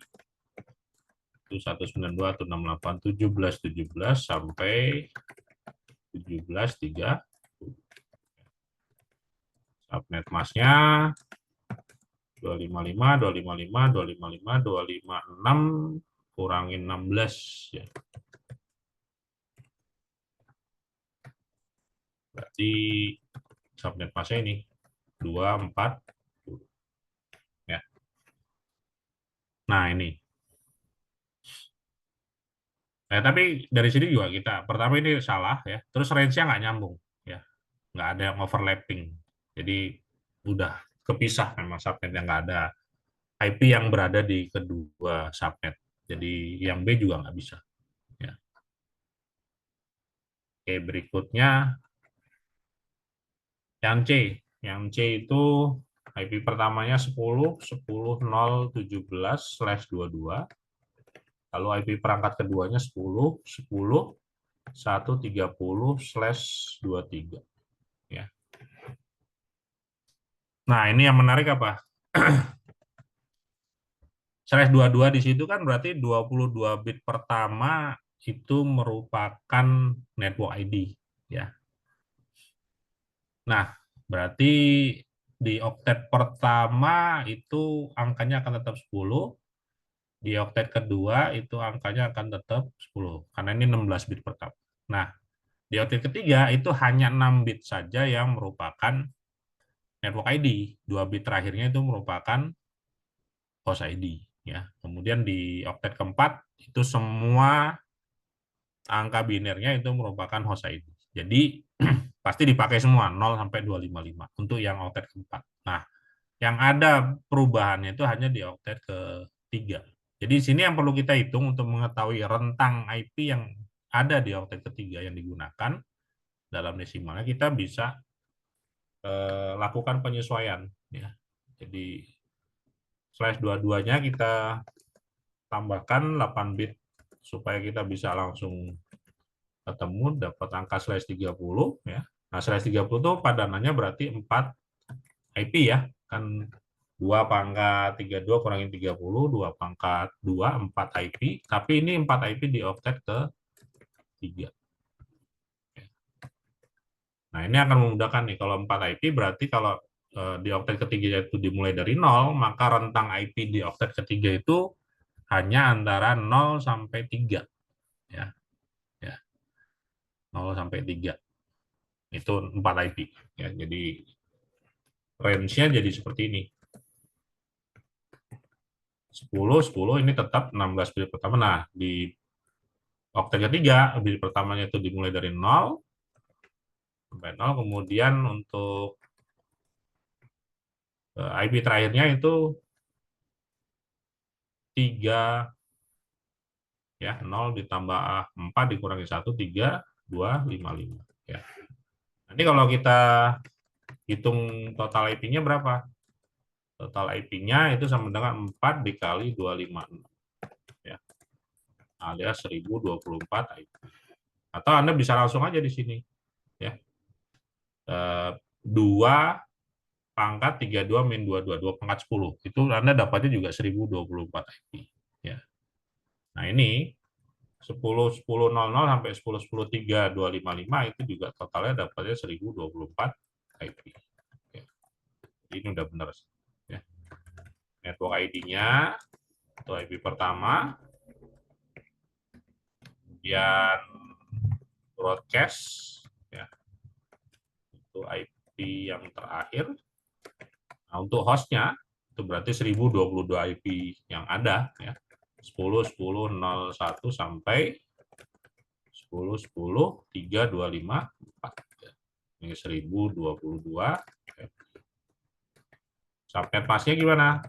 itu 192, 168, 1717 sampai 1730. Subnet masnya 255, 255, 255, 256 kurangin 16 ya. Berarti subnet masnya ini 24 ya. Nah, ini. Tapi dari sini juga kita pertama ini salah ya. Terus range-nya nggak nyambung ya. Nggak ada yang overlapping. Jadi udah kepisah memang subnet yang nggak ada IP yang berada di kedua subnet. Jadi yang B juga nggak bisa. Ya. Oke, berikutnya yang C. Yang C itu IP pertamanya 10, 10, 0, 17/22. Lalu IP perangkat keduanya 10, 10, 1, 30/23. Ya. Nah, ini yang menarik apa? /22 di situ kan berarti 22 bit pertama itu merupakan network ID ya. Nah, berarti di oktet pertama itu angkanya akan tetap 10, di oktet kedua itu angkanya akan tetap 10 karena ini 16 bit pertama. Nah, di oktet ketiga itu hanya 6 bit saja yang merupakan network ID. 2 bit terakhirnya itu merupakan host ID ya. Kemudian di oktet keempat itu semua angka binernya itu merupakan host ID. Jadi pasti dipakai semua 0 sampai 255 untuk yang oktet keempat. Nah, yang ada perubahannya itu hanya di oktet ketiga. Jadi sini yang perlu kita hitung untuk mengetahui rentang IP yang ada di oktet ketiga yang digunakan dalam desimalnya, kita bisa lakukan penyesuaian ya. Jadi /22-nya kita tambahkan 8 bit supaya kita bisa langsung ketemu dapat angka /30 ya. Nah, /30 itu padanannya berarti 4 IP ya. Kan 2 pangkat 32 kurangin 30, 2 pangkat 2, 4 IP. Tapi ini 4 IP di oktet ke 3. Nah, ini akan memudahkan nih. Kalau 4 IP berarti kalau di oktet ketiga itu dimulai dari 0, maka rentang IP di oktet ketiga itu hanya antara 0 sampai 3. Ya. Ya. 0 sampai 3. Itu 4 IP. Ya, jadi range-nya jadi seperti ini. 10, 10 ini tetap 16 bit pertama. Nah, di oktet ketiga, bit pertamanya itu dimulai dari 0 sampai 0. Kemudian untuk IP terakhirnya itu 3 ya, 0 ditambah 4 dikurangi 1, 3, 2, 5, 5. Ya. Nanti kalau kita hitung total IP-nya berapa? Total IP-nya itu sama dengan 4 dikali 256. Ya. Alias 1024 IP. Atau Anda bisa langsung aja di sini. Ya. 2 pangkat 32 min 22, 2 pangkat 10. Itu Anda dapatnya juga 1024 IP. Ya. Nah, ini 10, 10, 00 sampai 10, 10, 3, 255 itu juga totalnya dapatnya 1024 IP. Ya. Ini udah benar. Ya. Network ID-nya itu IP pertama. Kemudian broadcast ya. Itu IP yang terakhir. Nah, untuk hostnya itu berarti 1022 IP yang ada ya. 10.10.01 sampai 10.10.3.2.5.4. Ini 1022. Subnet masknya gimana?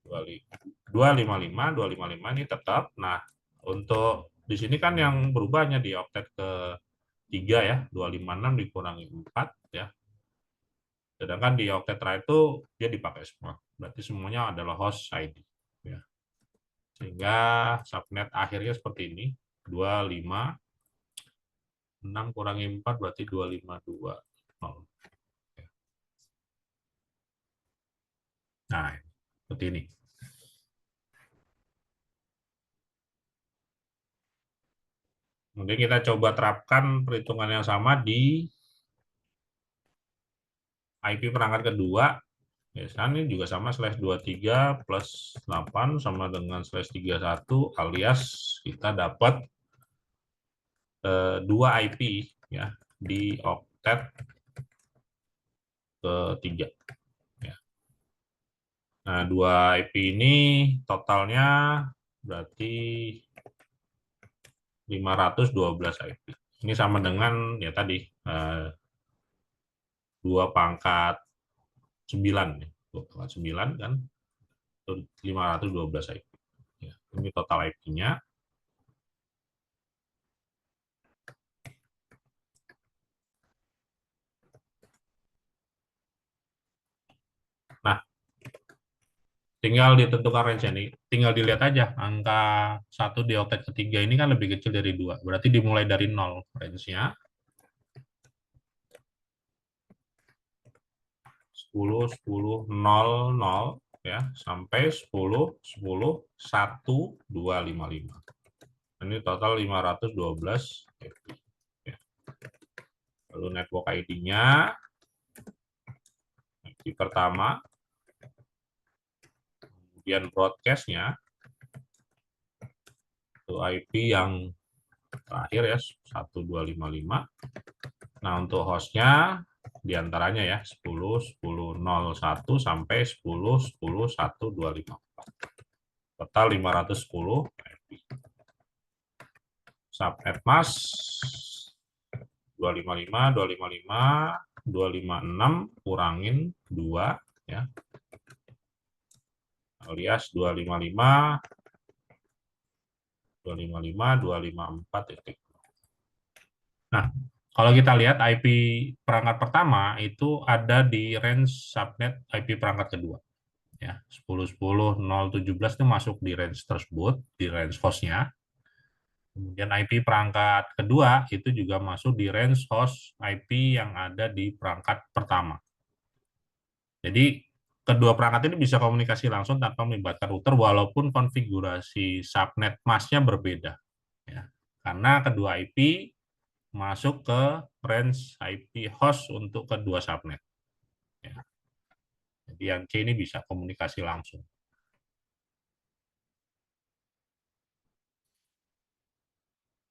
255, 255 ini tetap. Nah, untuk di sini kan yang berubahnya di oktet ke 3 ya, 256 dikurangi 4 ya. Sedangkan di oktet terakhir itu dia dipakai semua. Berarti semuanya adalah host ID ya. Sehingga subnet akhirnya seperti ini, 256 kurangi 4 berarti 252. Nah, seperti ini. Kemudian kita coba terapkan perhitungan yang sama di IP perangkat kedua. Ya, sekarang ini juga sama /23 plus 8 sama dengan /31 alias kita dapat 2 IP ya di oktet ketiga. Ya. Nah, 2 IP ini totalnya berarti 512 IP. Ini sama dengan ya tadi 2 pangkat 9 ya. 2 pangkat 9 kan 512 IP. Ya, ini total IP-nya. Nah, tinggal ditentukan range ini. Tinggal dilihat aja angka 1 di oktet ketiga ini kan lebih kecil dari 2. Berarti dimulai dari 0 range-nya. 10, 10, 0, 0 ya sampai 10, 10, 1, 2, 5, 5. Ini total 512 IP. Ya. Lalu network ID-nya IP pertama, kemudian broadcast-nya itu IP yang terakhir ya 1255. Nah, untuk host-nya diantaranya ya 10, 10, 01 sampai 10, 10, 1, 2, 5, 4. Total 510 IP. Subnet mask 255, 255, 256 kurangin 2 ya. Alias 255, 255, 254. Nah, kalau kita lihat IP perangkat pertama itu ada di range subnet IP perangkat kedua. Ya, 10.10.017 itu masuk di range tersebut, di range host-nya. Kemudian IP perangkat kedua itu juga masuk di range host IP yang ada di perangkat pertama. Jadi kedua perangkat ini bisa komunikasi langsung tanpa melibatkan router walaupun konfigurasi subnet masknya berbeda. Ya, karena kedua IP masuk ke range IP host untuk kedua subnet. Ya. Jadi yang C ini bisa komunikasi langsung.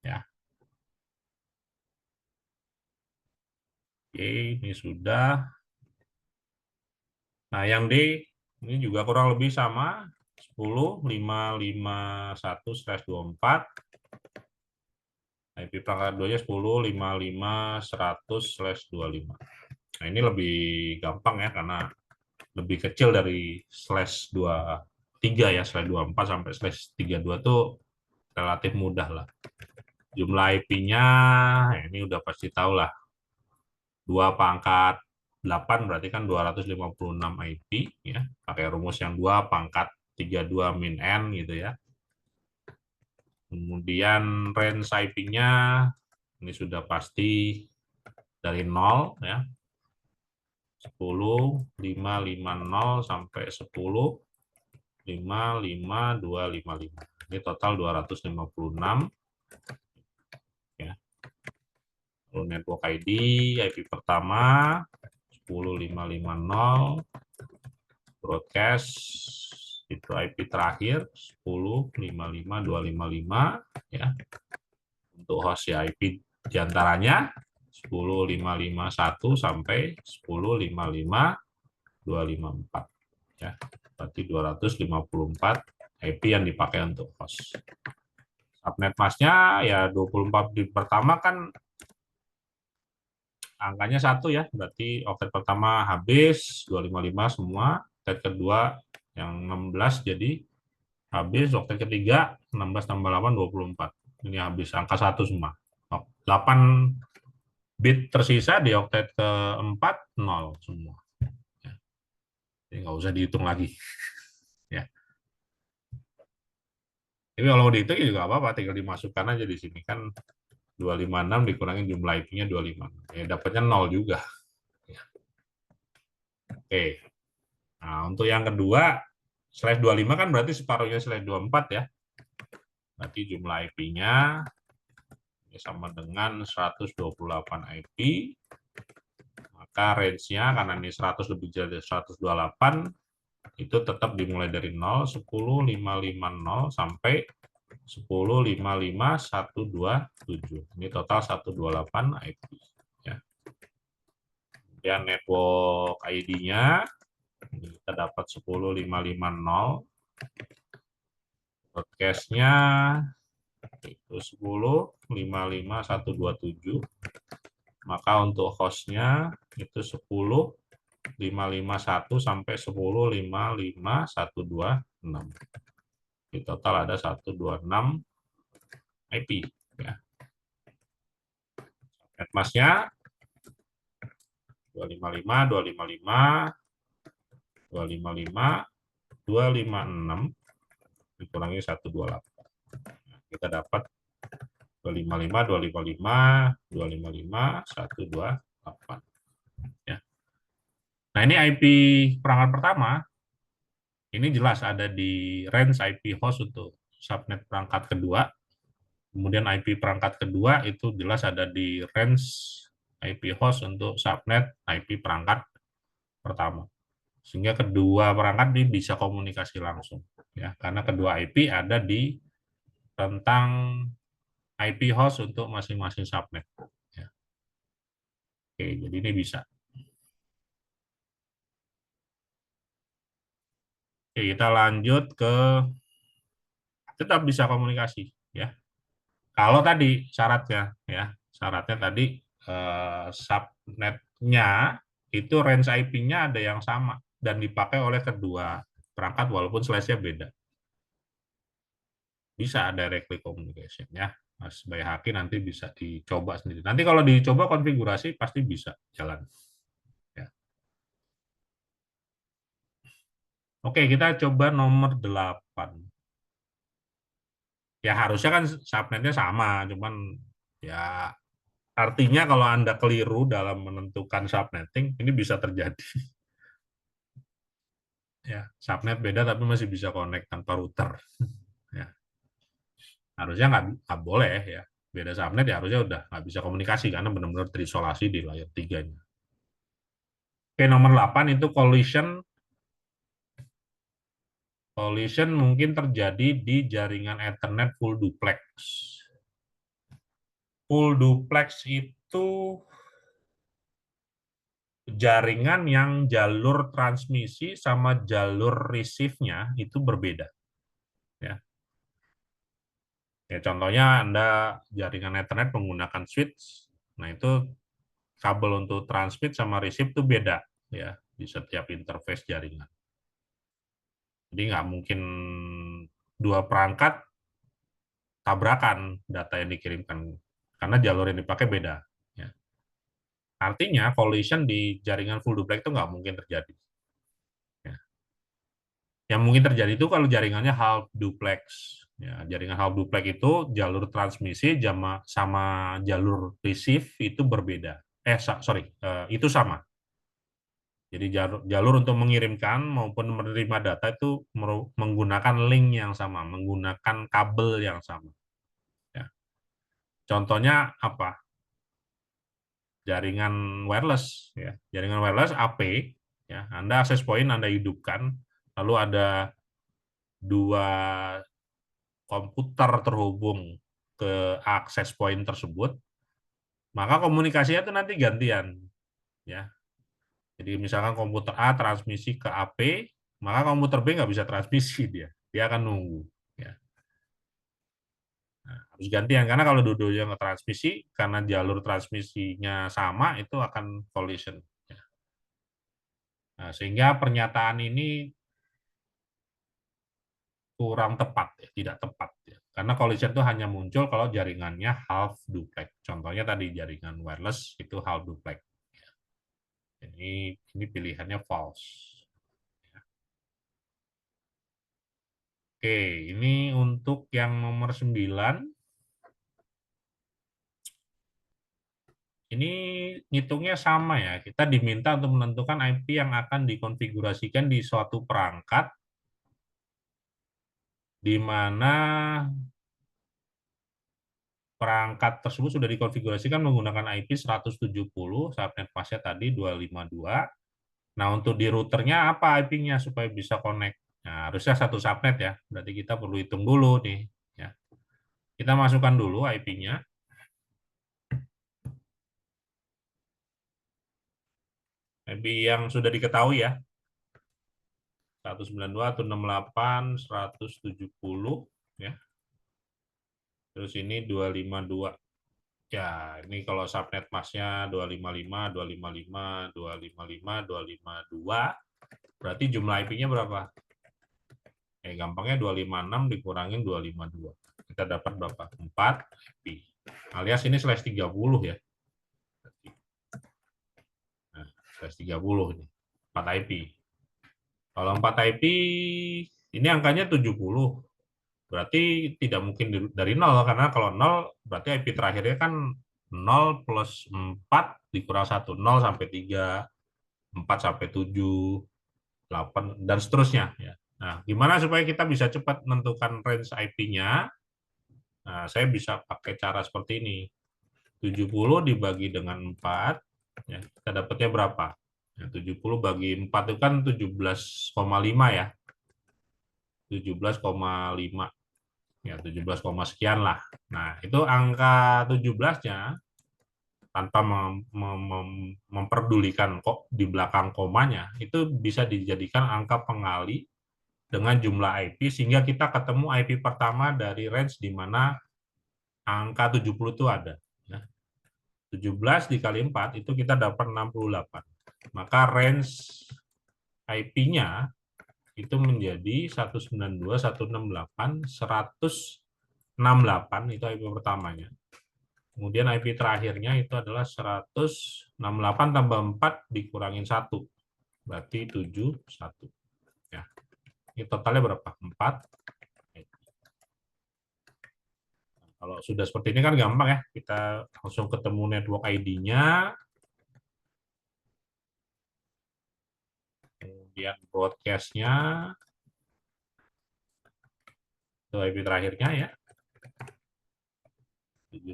Ya. Oke, ini sudah. Nah, yang D ini juga kurang lebih sama 10.551/24. IP perangkat 2-nya 10.55.100/25. Nah, ini lebih gampang ya karena lebih kecil dari /23 ya, /24 sampai /32 tuh relatif mudah lah. Jumlah IP-nya ini udah pasti tahu lah. 2 pangkat 8 berarti kan 256 IP ya. Pakai rumus yang 2 pangkat 32 min n gitu ya. Kemudian range IP-nya ini sudah pasti dari 0 ya. 10.550 sampai 10.55255. Ini total 256 ya. Lalu network ID IP pertama 10.550, broadcast itu IP terakhir 10.55255 ya. untuk host IP diantaranya 10.551 sampai 10.55.254 ya. Berarti 254 IP yang dipakai untuk host. Subnet masknya ya 24 bit pertama kan angkanya 1 ya, berarti oktet pertama habis 255 semua, oktet kedua yang 16 jadi habis, oktet ketiga 16 tambah 8 24. Ini habis angka 1 semua. 8 bit tersisa di oktet keempat 0 semua. Jadi nggak usah dihitung lagi. Ya. Tapi kalau dihitung juga apa-apa, tinggal dimasukkan aja di sini kan 256 dikurangi jumlah IP-nya 25. Ya dapatnya 0 juga. Ya. Oke. Nah, untuk yang kedua slash 25 kan berarti separuhnya slash 24 ya. Berarti jumlah IP-nya sama dengan 128 IP. Maka range-nya karena ini 100 lebih dari 128 itu tetap dimulai dari 0, 10, 550 sampai 10, 55, 127. Ini total 128 IP. Ya. Kemudian network ID-nya kita dapat 10.550. Broadcast-nya itu 10.55.127. Maka untuk host-nya itu 10.551 sampai 10.55.126. Di total ada 126 IP. Ya. Netmask-nya 255, 255, 255, 256 dikurangi 128. Kita dapat 255, 255, 255, 128. Ya. Nah, ini IP perangkat pertama. Ini jelas ada di range IP host untuk subnet perangkat kedua. Kemudian IP perangkat kedua itu jelas ada di range IP host untuk subnet IP perangkat pertama. Sehingga kedua perangkat ini bisa komunikasi langsung. Ya, karena kedua IP ada di rentang IP host untuk masing-masing subnet. Ya. Oke, jadi ini bisa. Oke, kita lanjut ke tetap bisa komunikasi. Ya. Kalau tadi syaratnya, ya syaratnya tadi subnetnya itu range IP-nya ada yang sama dan dipakai oleh kedua perangkat walaupun slash-nya beda. Bisa directly communication ya. Mas Bayhaki nanti bisa dicoba sendiri. Nanti kalau dicoba konfigurasi pasti bisa jalan. Ya. Oke, kita coba nomor 8. Ya harusnya kan subnetnya sama, cuman ya artinya kalau Anda keliru dalam menentukan subnetting, ini bisa terjadi. Ya, subnet beda tapi masih bisa connect tanpa router. Ya. Harusnya nggak boleh ya. Beda subnet ya harusnya udah nggak bisa komunikasi karena benar-benar terisolasi di layer 3-nya. Oke, nomor 8 itu collision. Collision mungkin terjadi di jaringan Ethernet full duplex. Full duplex itu jaringan yang jalur transmisi sama jalur receive-nya itu berbeda. Ya. Ya, contohnya Anda jaringan Ethernet menggunakan switch. Nah, itu kabel untuk transmit sama receive itu beda ya di setiap interface jaringan. Jadi nggak mungkin dua perangkat tabrakan data yang dikirimkan karena jalur yang dipakai beda. Ya. Artinya collision di jaringan full duplex itu nggak mungkin terjadi. Ya. Yang mungkin terjadi itu kalau jaringannya half duplex. Ya, jaringan half duplex itu jalur transmisi sama jalur receive itu berbeda. Itu sama. Jadi jalur untuk mengirimkan maupun menerima data itu menggunakan link yang sama, menggunakan kabel yang sama. Ya. Contohnya apa? Jaringan wireless, ya. Jaringan wireless AP, ya. Anda akses point Anda hidupkan, lalu ada dua komputer terhubung ke access point tersebut, maka komunikasinya itu nanti gantian, ya. Jadi misalkan komputer A transmisi ke AP, maka komputer B nggak bisa transmisi dia akan nunggu. Ya. Nah, harus gantian karena kalau dua-duanya ngetransmisi, karena jalur transmisinya sama itu akan collision. Ya. Nah, sehingga pernyataan ini kurang tepat, ya, tidak tepat. Ya. Karena collision itu hanya muncul kalau jaringannya half duplex. Contohnya tadi jaringan wireless itu half duplex. Ya. Ini pilihannya false. Oke, ini untuk yang nomor 9. Ini ngitungnya sama ya. Kita diminta untuk menentukan IP yang akan dikonfigurasikan di suatu perangkat di mana perangkat tersebut sudah dikonfigurasikan menggunakan IP 170, subnet masknya tadi 252. Nah, untuk di routernya apa IP-nya supaya bisa connect? Nah, harusnya satu subnet ya. Berarti kita perlu hitung dulu nih. Ya. Kita masukkan dulu IP-nya. IP yang sudah diketahui ya. 192.168.170 ya. Terus ini 252. Ya, ini kalau subnet masknya 255, 255, 255, 252, berarti jumlah IP-nya berapa? Gampangnya 256 dikurangin 252. Kita dapat berapa? 4 IP. Alias ini slash 30 ya. Nah, slash 30 ini. 4 IP. Kalau 4 IP, ini angkanya 70. Berarti tidak mungkin dari 0, karena kalau 0 berarti IP terakhirnya kan 0 plus 4 dikurang 1, 0 sampai 3, 4 sampai 7, 8, dan seterusnya. Nah, gimana supaya kita bisa cepat menentukan range IP-nya? Nah, saya bisa pakai cara seperti ini. 70 dibagi dengan 4, ya, kita dapatnya berapa? 70 bagi 4 itu kan 17,5 ya. 17,5. Ya, 17, sekian lah. Nah, itu angka 17-nya tanpa memperdulikan kok di belakang komanya, itu bisa dijadikan angka pengali dengan jumlah IP sehingga kita ketemu IP pertama dari range di mana angka 70 itu ada. 17 dikali 4 itu kita dapat 68. Maka range IP-nya itu menjadi 192, 168, 168 itu IP pertamanya. Kemudian IP terakhirnya itu adalah 168 tambah 4 dikurangin 1. Berarti 71. Ya. Ini totalnya berapa? 4. Kalau sudah seperti ini kan gampang ya. Kita langsung ketemu network ID-nya. Kemudian broadcast-nya. Itu IP terakhirnya ya. 71.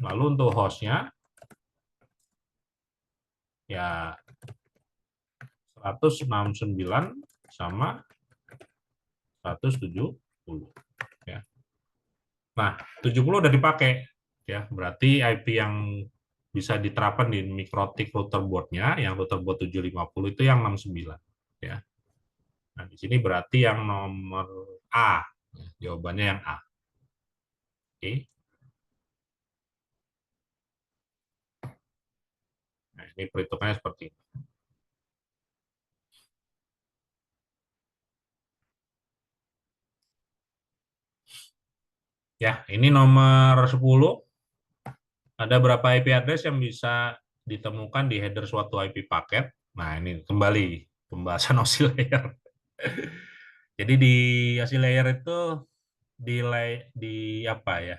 Lalu untuk host-nya ya 169 sama 170 ya. Nah, 70 udah dipakai ya. Berarti IP yang bisa diterapkan di MikroTik router board-nya yang router board 750 itu yang 69 ya. Nah, di sini berarti yang nomor A. Jawabannya yang A. Oke. Nah, ini perhitungannya seperti ini. Ya, ini nomor 10. Ada berapa IP address yang bisa ditemukan di header suatu IP paket? Nah, ini kembali pembahasan OSI layer. Jadi di OSI layer itu di apa ya?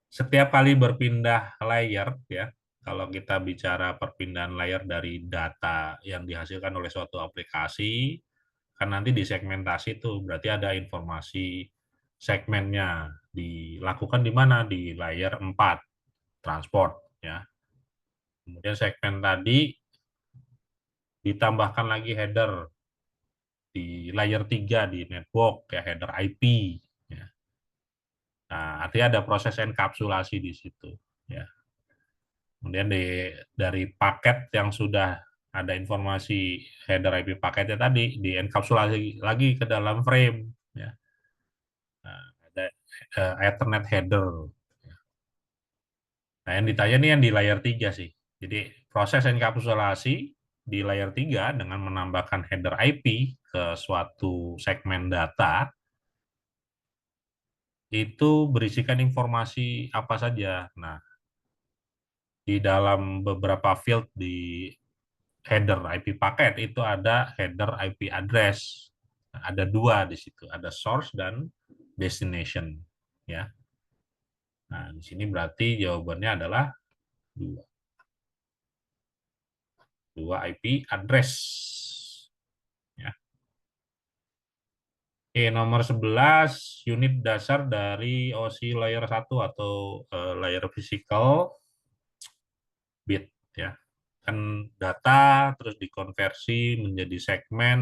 Setiap kali berpindah layer ya, kalau kita bicara perpindahan layer dari data yang dihasilkan oleh suatu aplikasi, kan nanti disegmentasi itu berarti ada informasi segmennya dilakukan di mana? Di layer 4 transport ya. Kemudian segmen tadi ditambahkan lagi header di layer 3 di network ya, header IP ya. Nah, artinya ada proses enkapsulasi di situ. Ya. Kemudian dari paket yang sudah ada informasi header IP paketnya tadi dienkapsulasi lagi ke dalam frame. Ya. Nah, ada Ethernet header. Nah, yang ditanya nih yang di layer 3 sih. Jadi proses enkapsulasi di layer 3 dengan menambahkan header IP ke suatu segmen data itu berisikan informasi apa saja. Nah, di dalam beberapa field di header IP paket itu ada header IP address. Nah, ada dua di situ, ada source dan destination. Ya. Nah, di sini berarti jawabannya adalah dua. Dua IP address. Ya. Oke, nomor 11, unit dasar dari OSI layer 1 atau layer physical bit. Ya. Kan data terus dikonversi menjadi segmen,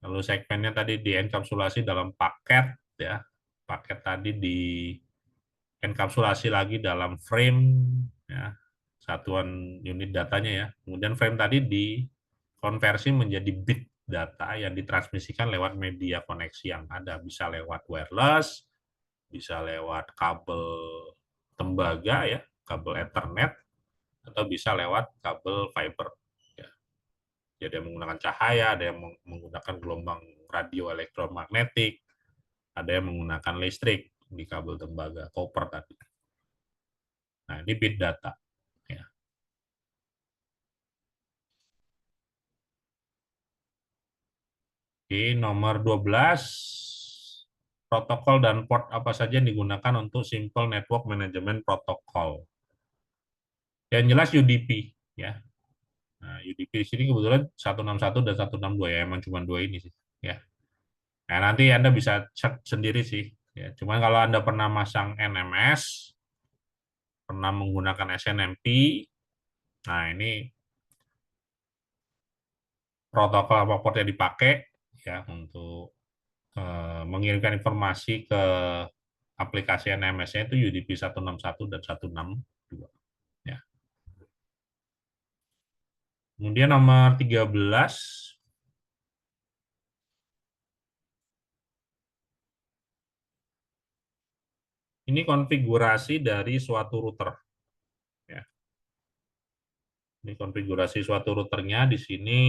lalu segmennya tadi dienkapsulasi dalam paket, ya. Paket tadi dienkapsulasi lagi dalam frame, ya. Satuan unit datanya ya. Kemudian frame tadi dikonversi menjadi bit data yang ditransmisikan lewat media koneksi yang ada. Bisa lewat wireless, bisa lewat kabel tembaga ya, kabel Ethernet, atau bisa lewat kabel fiber. Ya. Jadi yang menggunakan cahaya, ada yang menggunakan gelombang radio elektromagnetik, ada yang menggunakan listrik di kabel tembaga, copper tadi. Nah, ini bit data. Ya. Oke, nomor 12, protokol dan port apa saja yang digunakan untuk Simple Network Management Protocol. Yang jelas UDP. Ya. Nah, UDP di sini kebetulan 161 dan 162 ya, emang cuma dua ini sih. Ya. Nah, nanti Anda bisa cek sendiri sih. Ya, cuman kalau Anda pernah masang NMS, pernah menggunakan SNMP, nah ini protokol apa port yang dipakai ya untuk mengirimkan informasi ke aplikasi NMS-nya itu UDP 161 dan 162. Ya. Kemudian nomor 13, ini konfigurasi dari suatu router. Ya. Ini konfigurasi suatu routernya di sini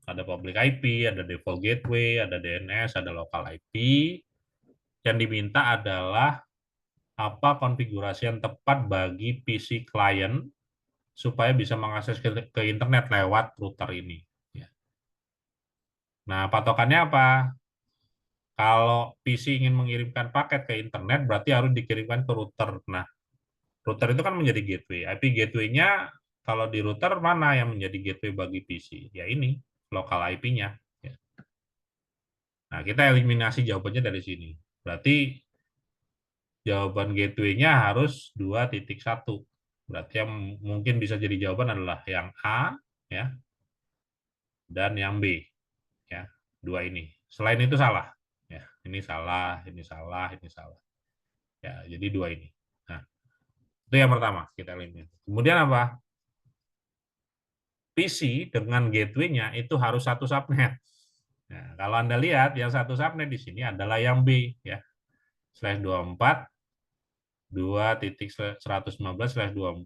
ada public IP, ada default gateway, ada DNS, ada local IP. Yang diminta adalah apa konfigurasi yang tepat bagi PC client supaya bisa mengakses ke internet lewat router ini. Ya. Nah, patokannya apa? Kalau PC ingin mengirimkan paket ke internet, berarti harus dikirimkan ke router. Nah, router itu kan menjadi gateway. IP gateway-nya kalau di router mana yang menjadi gateway bagi PC? Ya ini, local IP-nya. Ya. Nah, kita eliminasi jawabannya dari sini. Berarti jawaban gateway-nya harus 2.1. Berarti yang mungkin bisa jadi jawaban adalah yang A, ya, dan yang B. Ya, dua ini. Selain itu salah. Ya, ini salah, ini salah, ini salah. Ya, jadi dua ini. Nah, itu yang pertama kita eliminasi. Kemudian apa? PC dengan gateway-nya itu harus satu subnet. Nah, kalau Anda lihat yang satu subnet di sini adalah yang B ya. /24 2.115/24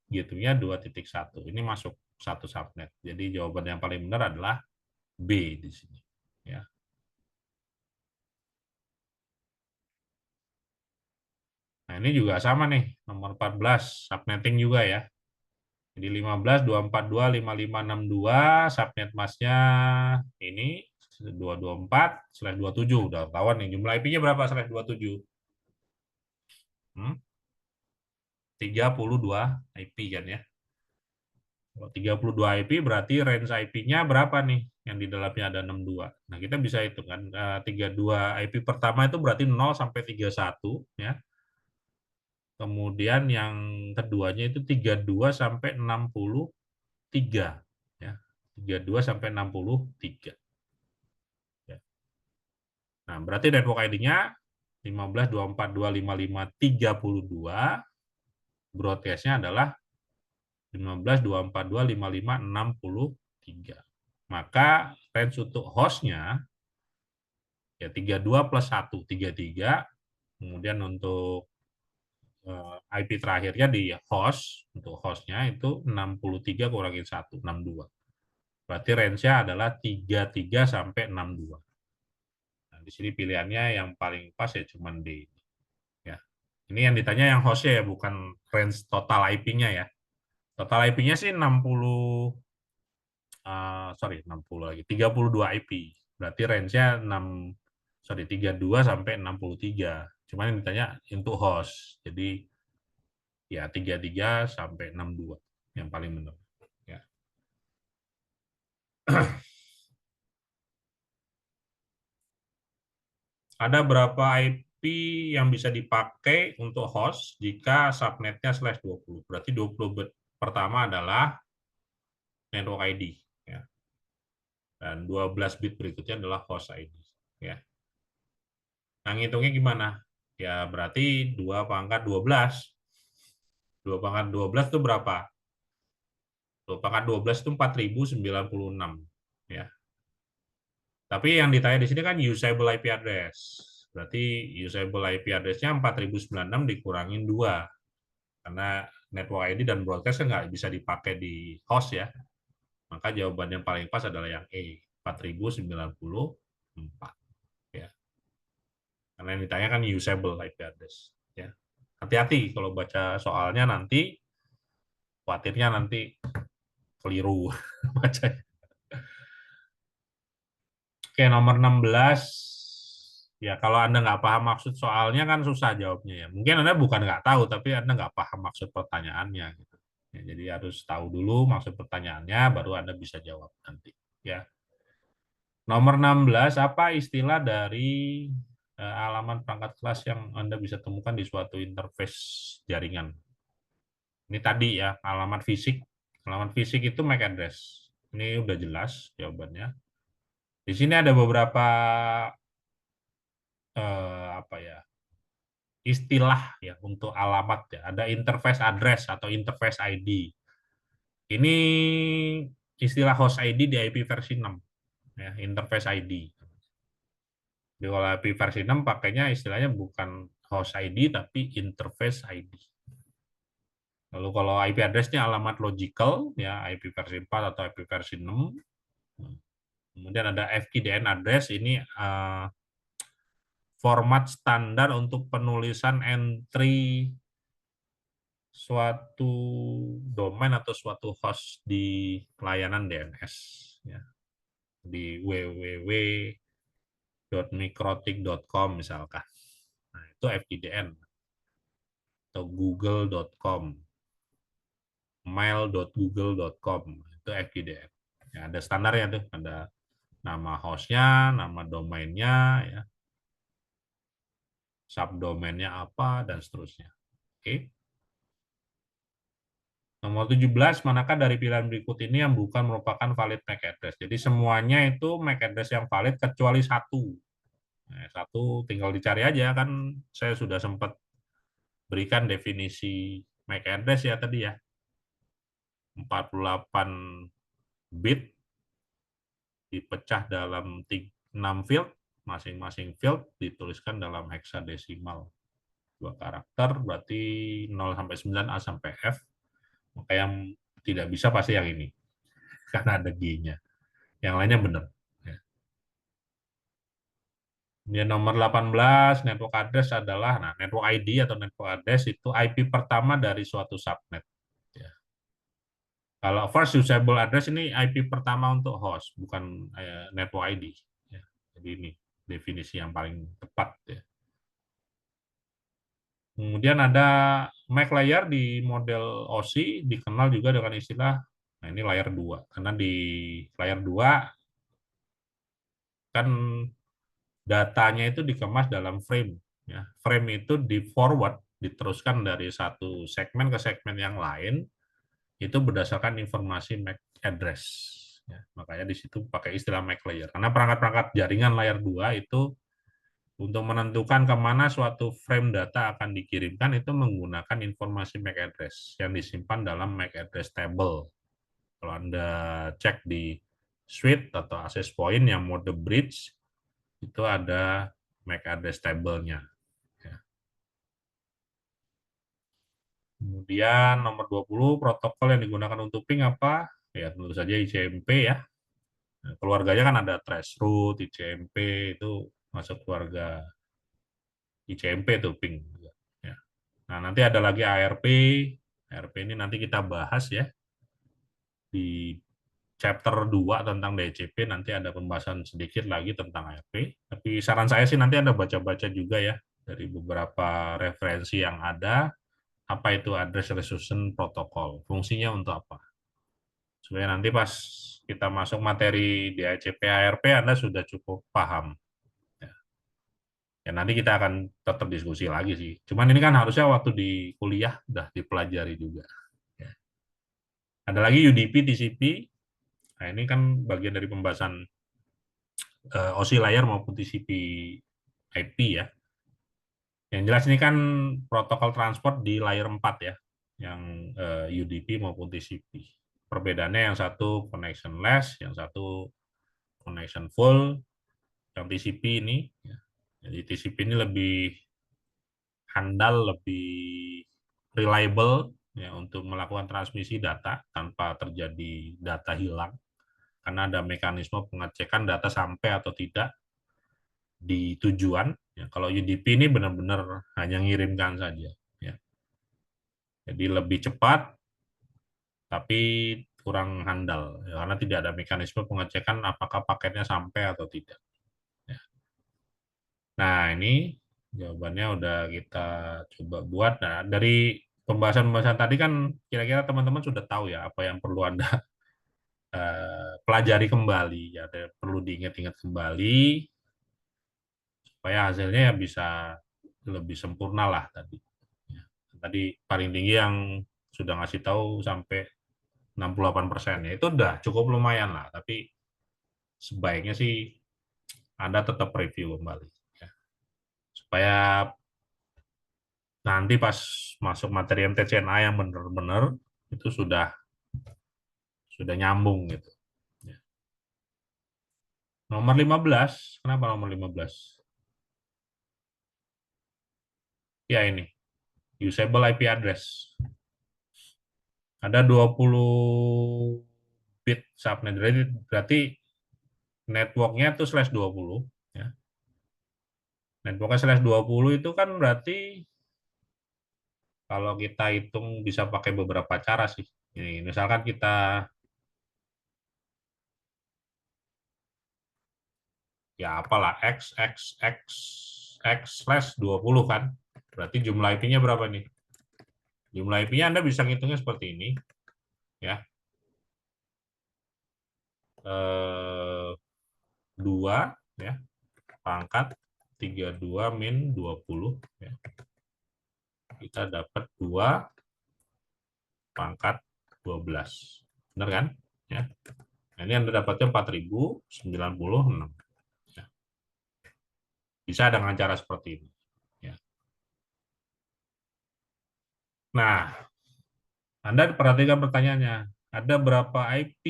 gateway-nya 2.1. Ini masuk satu subnet. Jadi jawaban yang paling benar adalah B di sini ya. Nah, ini juga sama nih, nomor 14, subnetting juga ya. Jadi 15, 242, 5562, subnet masnya ini 224/27. Udah ketahuan nih, jumlah IP-nya berapa /27? 32 IP kan ya. Kalau 32 IP berarti range IP-nya berapa nih? Yang di dalamnya ada 62. Nah, kita bisa hitung kan. 32 IP pertama itu berarti 0 sampai 31 ya. Kemudian yang keduanya itu 32 sampai 63 ya. 32 sampai 63. Ya. Nah, berarti network ID-nya 15.24.255.32, broadcast-nya adalah 15.24.255.63. Maka range untuk host-nya ya 32 plus 1, 33. Kemudian untuk IP terakhirnya di host, untuk host-nya itu 63 kurangin 1, 62. Berarti range-nya adalah 33 sampai 62. Nah, di sini pilihannya yang paling pas ya cuman D. Ya. Ini yang ditanya yang host-nya ya, bukan range total IP-nya ya. Total IP-nya sih 60 60 lagi, 32 IP. Berarti range-nya 32 sampai 63. Cuman yang ditanya untuk host. Jadi ya 33 sampai 62 yang paling benar. Ya. Ada berapa IP yang bisa dipakai untuk host jika subnetnya /20? Berarti 20 bit pertama adalah network ID. Ya. Dan 12 bit berikutnya adalah host ID. Ya. Nah, ngitungnya gimana? Ya berarti 2 pangkat 12. 2 pangkat 12 itu berapa? 2 pangkat 12 itu 4096. Ya. Tapi yang ditanya di sini kan usable IP address. Berarti usable IP address-nya 4096 dikurangin 2. Karena network ID dan broadcast kan nggak bisa dipakai di host ya. Maka jawaban yang paling pas adalah yang E, 4094. Ya. Karena yang ditanya kan usable IP address. Ya. Hati-hati kalau baca soalnya nanti, khawatirnya nanti keliru bacanya. Oke, nomor 16. Ya, kalau Anda nggak paham maksud soalnya kan susah jawabnya ya. Mungkin Anda bukan nggak tahu, tapi Anda nggak paham maksud pertanyaannya. Gitu. Ya, jadi harus tahu dulu maksud pertanyaannya, baru Anda bisa jawab nanti. Ya. Nomor 16, apa istilah dari halaman perangkat kelas yang Anda bisa temukan di suatu interface jaringan? Ini tadi ya, alamat fisik. Alamat fisik itu MAC address. Ini udah jelas jawabannya. Di sini ada beberapa apa ya, istilah ya untuk alamat ya. Ada interface address atau interface ID. Ini istilah host ID di IP versi 6 ya, interface ID. Di kalau IP versi 6 pakainya istilahnya bukan host ID tapi interface ID. Lalu kalau IP address-nya alamat logical ya, IP versi 4 atau IP versi 6. Kemudian ada FQDN address, ini format standar untuk penulisan entry suatu domain atau suatu host di layanan DNS ya. Di www.mikrotik.com misalkan. Nah, itu FQDN atau google.com, mail.google.com, itu FQDN. Ya, ada standarnya tuh, ada nama hostnya, nama domainnya, ya, subdomainnya apa, dan seterusnya. Oke. Nomor 17, manakah dari pilihan berikut ini yang bukan merupakan valid MAC address? Jadi semuanya itu MAC address yang valid kecuali satu. Nah, satu tinggal dicari aja, kan saya sudah sempat berikan definisi MAC address ya tadi ya. 48 bit dipecah dalam 6 field, masing-masing field dituliskan dalam heksadesimal 2 karakter, berarti 0 sampai 9, A sampai F. Maka yang tidak bisa pasti yang ini, karena ada G-nya. Yang lainnya benar. Ya, nomor 18, network address adalah, nah, network ID atau network address itu IP pertama dari suatu subnet. Ya. Kalau first usable address ini IP pertama untuk host, bukan network ID. Ya. Jadi ini definisi yang paling tepat. Ya. Kemudian ada MAC layer di model OSI, dikenal juga dengan istilah, nah ini layer 2. Karena di layer 2 kan datanya itu dikemas dalam frame. Ya. Frame itu di forward, diteruskan dari satu segmen ke segmen yang lain, itu berdasarkan informasi MAC address. Ya. Makanya di situ pakai istilah MAC layer. Karena perangkat-perangkat jaringan layer 2 itu Untuk menentukan kemana suatu frame data akan dikirimkan itu menggunakan informasi MAC address yang disimpan dalam MAC address table. Kalau Anda cek di suite atau access point yang mode bridge, itu ada MAC address table-nya. Ya. Kemudian nomor 20, protokol yang digunakan untuk ping apa? Ya tentu saja ICMP ya. Nah, keluarganya kan ada traceroute, ICMP, itu masuk keluarga ICMP itu ping. Ya. Nah, nanti ada lagi ARP. ARP ini nanti kita bahas ya. Di chapter 2 tentang DCP nanti ada pembahasan sedikit lagi tentang ARP. Tapi saran saya sih nanti Anda baca-baca juga ya dari beberapa referensi yang ada, apa itu address resolution protocol, fungsinya untuk apa. Supaya nanti pas kita masuk materi DHCP ARP Anda sudah cukup paham. Ya nanti kita akan tetap diskusi lagi sih. Cuman ini kan harusnya waktu di kuliah udah dipelajari juga. Ya. Ada lagi UDP, TCP. Nah ini kan bagian dari pembahasan OSI layer maupun TCP IP ya. Yang jelas ini kan protokol transport di layer 4 ya, yang UDP maupun TCP. Perbedaannya yang satu connection less, yang satu connection full. Yang TCP ini, ya. Jadi TCP ini lebih handal, lebih reliable ya untuk melakukan transmisi data tanpa terjadi data hilang. Karena ada mekanisme pengecekan data sampai atau tidak di tujuan. Ya, kalau UDP ini benar-benar hanya ngirimkan saja. Ya. Jadi lebih cepat, tapi kurang handal. Ya, karena tidak ada mekanisme pengecekan apakah paketnya sampai atau tidak. Ya. Nah, ini jawabannya udah kita coba buat. Nah, dari pembahasan-pembahasan tadi kan kira-kira teman-teman sudah tahu ya apa yang perlu Anda pelajari kembali. Ya, perlu diingat-ingat kembali supaya hasilnya ya bisa lebih sempurna lah tadi. Ya. Tadi paling tinggi yang sudah ngasih tahu sampai 68% ya itu udah cukup lumayan lah, tapi sebaiknya sih Anda tetap review kembali ya. Supaya nanti pas masuk materi MTCNA yang benar-benar itu sudah nyambung gitu. Ya. Nomor 15, kenapa nomor 15? Ya ini, usable IP address. Ada 20 bit subnet, berarti networknya itu /20 ya. Networknya /20 itu kan berarti kalau kita hitung bisa pakai beberapa cara sih. Ini, misalkan kita ya apalah x/20 kan. Berarti jumlah IP-nya berapa nih? Jumlah IP-nya Anda bisa ngitungnya seperti ini ya. 2 ya pangkat 32 min 20 ya. Kita dapat 2 pangkat 12. Benar kan? Ya. Nah, ini Anda dapatnya 4096. Ya. Bisa dengan cara seperti ini. Ya. Nah, Anda perhatikan pertanyaannya. Ada berapa IP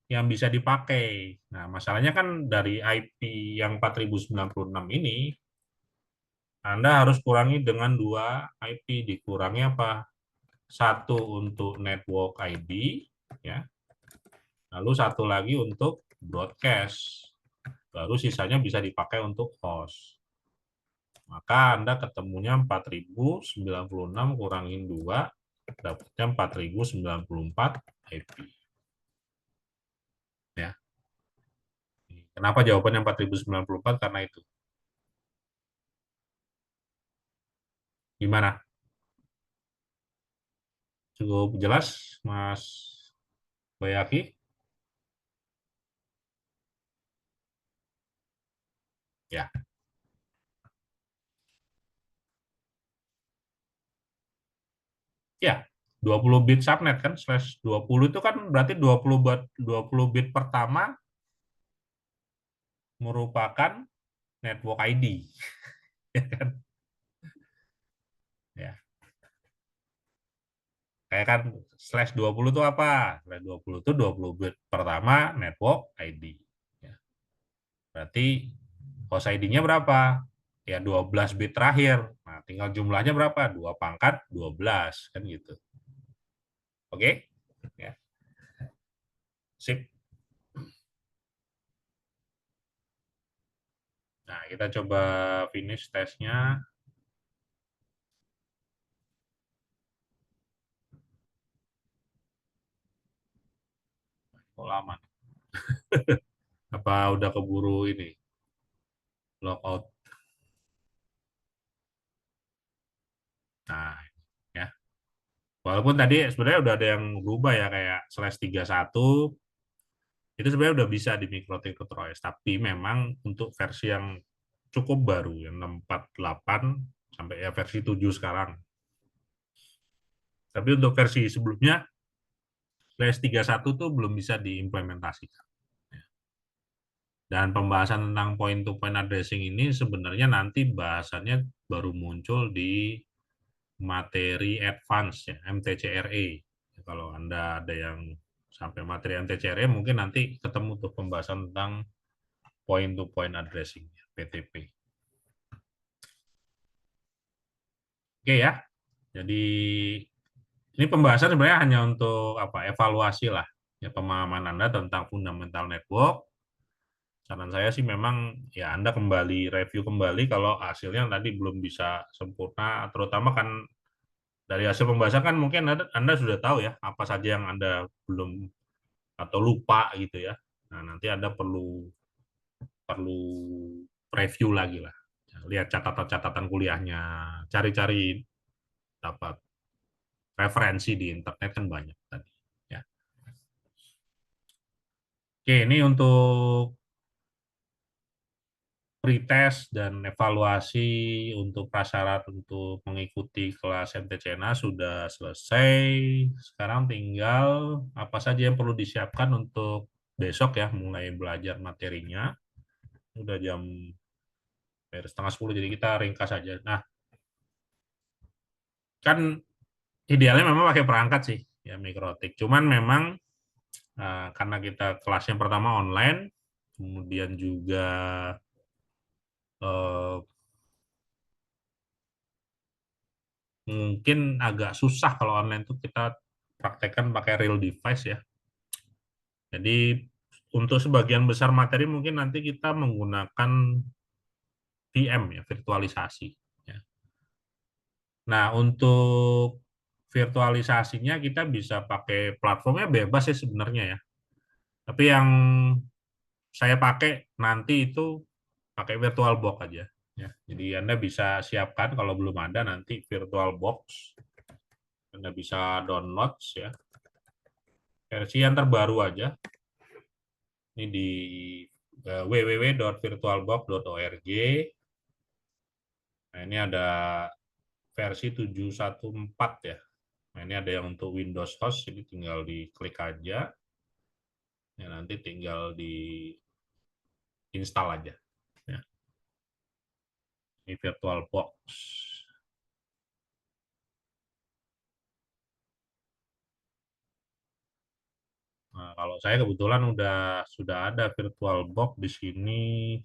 yang bisa dipakai? Nah, masalahnya kan dari IP yang 4096 ini, Anda harus kurangi dengan 2 IP. Dikurangi apa? 1 untuk network ID, ya. Lalu 1 lagi untuk broadcast. Baru sisanya bisa dipakai untuk host. Maka Anda ketemunya 4096 kurangin 2, dapatnya 4094 IP. Ya. Kenapa jawabannya 4094? Karena itu. Gimana? Cukup jelas, Mas Bayaki? Ya. Ya, 20 bit subnet kan, /20 itu kan berarti 20 bit pertama merupakan network ID. Ya kan? Ya. Kayak kan /20 itu apa? /20 itu 20 bit pertama network ID. Ya. Berarti host ID-nya berapa? Ya 12 bit terakhir. Nah, tinggal jumlahnya berapa? 2 pangkat 12 kan gitu. Oke? Ya. Sip. Nah, kita coba finish tesnya. Kok lama? Apa udah keburu ini? Logout. Nah, ya. Walaupun tadi sebenarnya udah ada yang berubah ya, kayak /31 itu sebenarnya udah bisa di MikroTik TrueOS, tapi memang untuk versi yang cukup baru, yang 648 sampai ya versi 7 sekarang. Tapi untuk versi sebelumnya, /31 tuh belum bisa diimplementasikan. Dan pembahasan tentang point-to-point addressing ini sebenarnya nanti bahasannya baru muncul di materi advance ya, MTCRE. Kalau Anda ada yang sampai materi MTCRE, mungkin nanti ketemu tuh pembahasan tentang point-to-point addressing, PTP. Oke ya, jadi ini pembahasan sebenarnya hanya untuk apa? Evaluasi lah ya, pemahaman Anda tentang fundamental network. Saran saya sih memang ya Anda kembali review kembali kalau hasilnya tadi belum bisa sempurna, terutama kan dari hasil pembahasan kan mungkin Anda sudah tahu ya apa saja yang Anda belum atau lupa gitu ya. Nah, nanti Anda perlu perlu review lagi lah. Lihat catatan-catatan kuliahnya, cari-cari dapat referensi di internet kan banyak tadi ya. Oke, ini untuk pretest dan evaluasi untuk prasyarat untuk mengikuti kelas MTCNA sudah selesai. Sekarang tinggal apa saja yang perlu disiapkan untuk besok ya, mulai belajar materinya. Udah jam 9:30, jadi kita ringkas saja. Nah, kan idealnya memang pakai perangkat sih, ya Mikrotik. Cuman memang karena kita kelasnya pertama online, kemudian juga eh, mungkin agak susah kalau online itu kita praktekkan pakai real device ya. Jadi untuk sebagian besar materi mungkin nanti kita menggunakan VM ya, virtualisasi. Ya. Nah, untuk virtualisasinya kita bisa pakai platformnya bebas sih sebenarnya ya. Tapi yang saya pakai nanti itu pakai VirtualBox aja. Ya. Jadi Anda bisa siapkan kalau belum ada nanti VirtualBox. Anda bisa download ya. Versi yang terbaru aja. Ini di www.virtualbox.org. Nah, ini ada versi 714 ya. Nah, ini ada yang untuk Windows Host, jadi tinggal diklik aja. Ya, nanti tinggal di install aja. Ya. Ini VirtualBox. Nah, kalau saya kebetulan sudah ada VirtualBox di sini.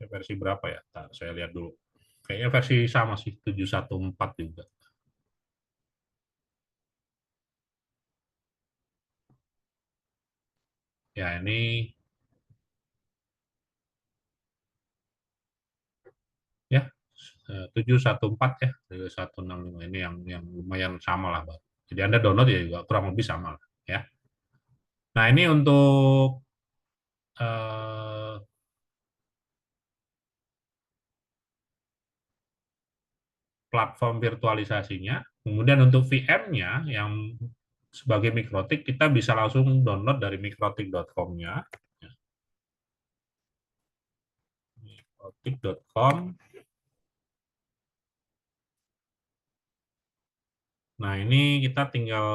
Versi berapa ya? Nah, saya lihat dulu. Kayaknya versi sama sih, 714 juga. Ya, ini ya 714 ya, 165 ini yang lumayan sama lah, Bang. Jadi Anda download ya juga kurang lebih sama lah ya. Nah, ini untuk eh, platform virtualisasinya. Kemudian untuk VM-nya yang sebagai Mikrotik kita bisa langsung download dari mikrotik.com-nya. Mikrotik.com. Nah, ini kita tinggal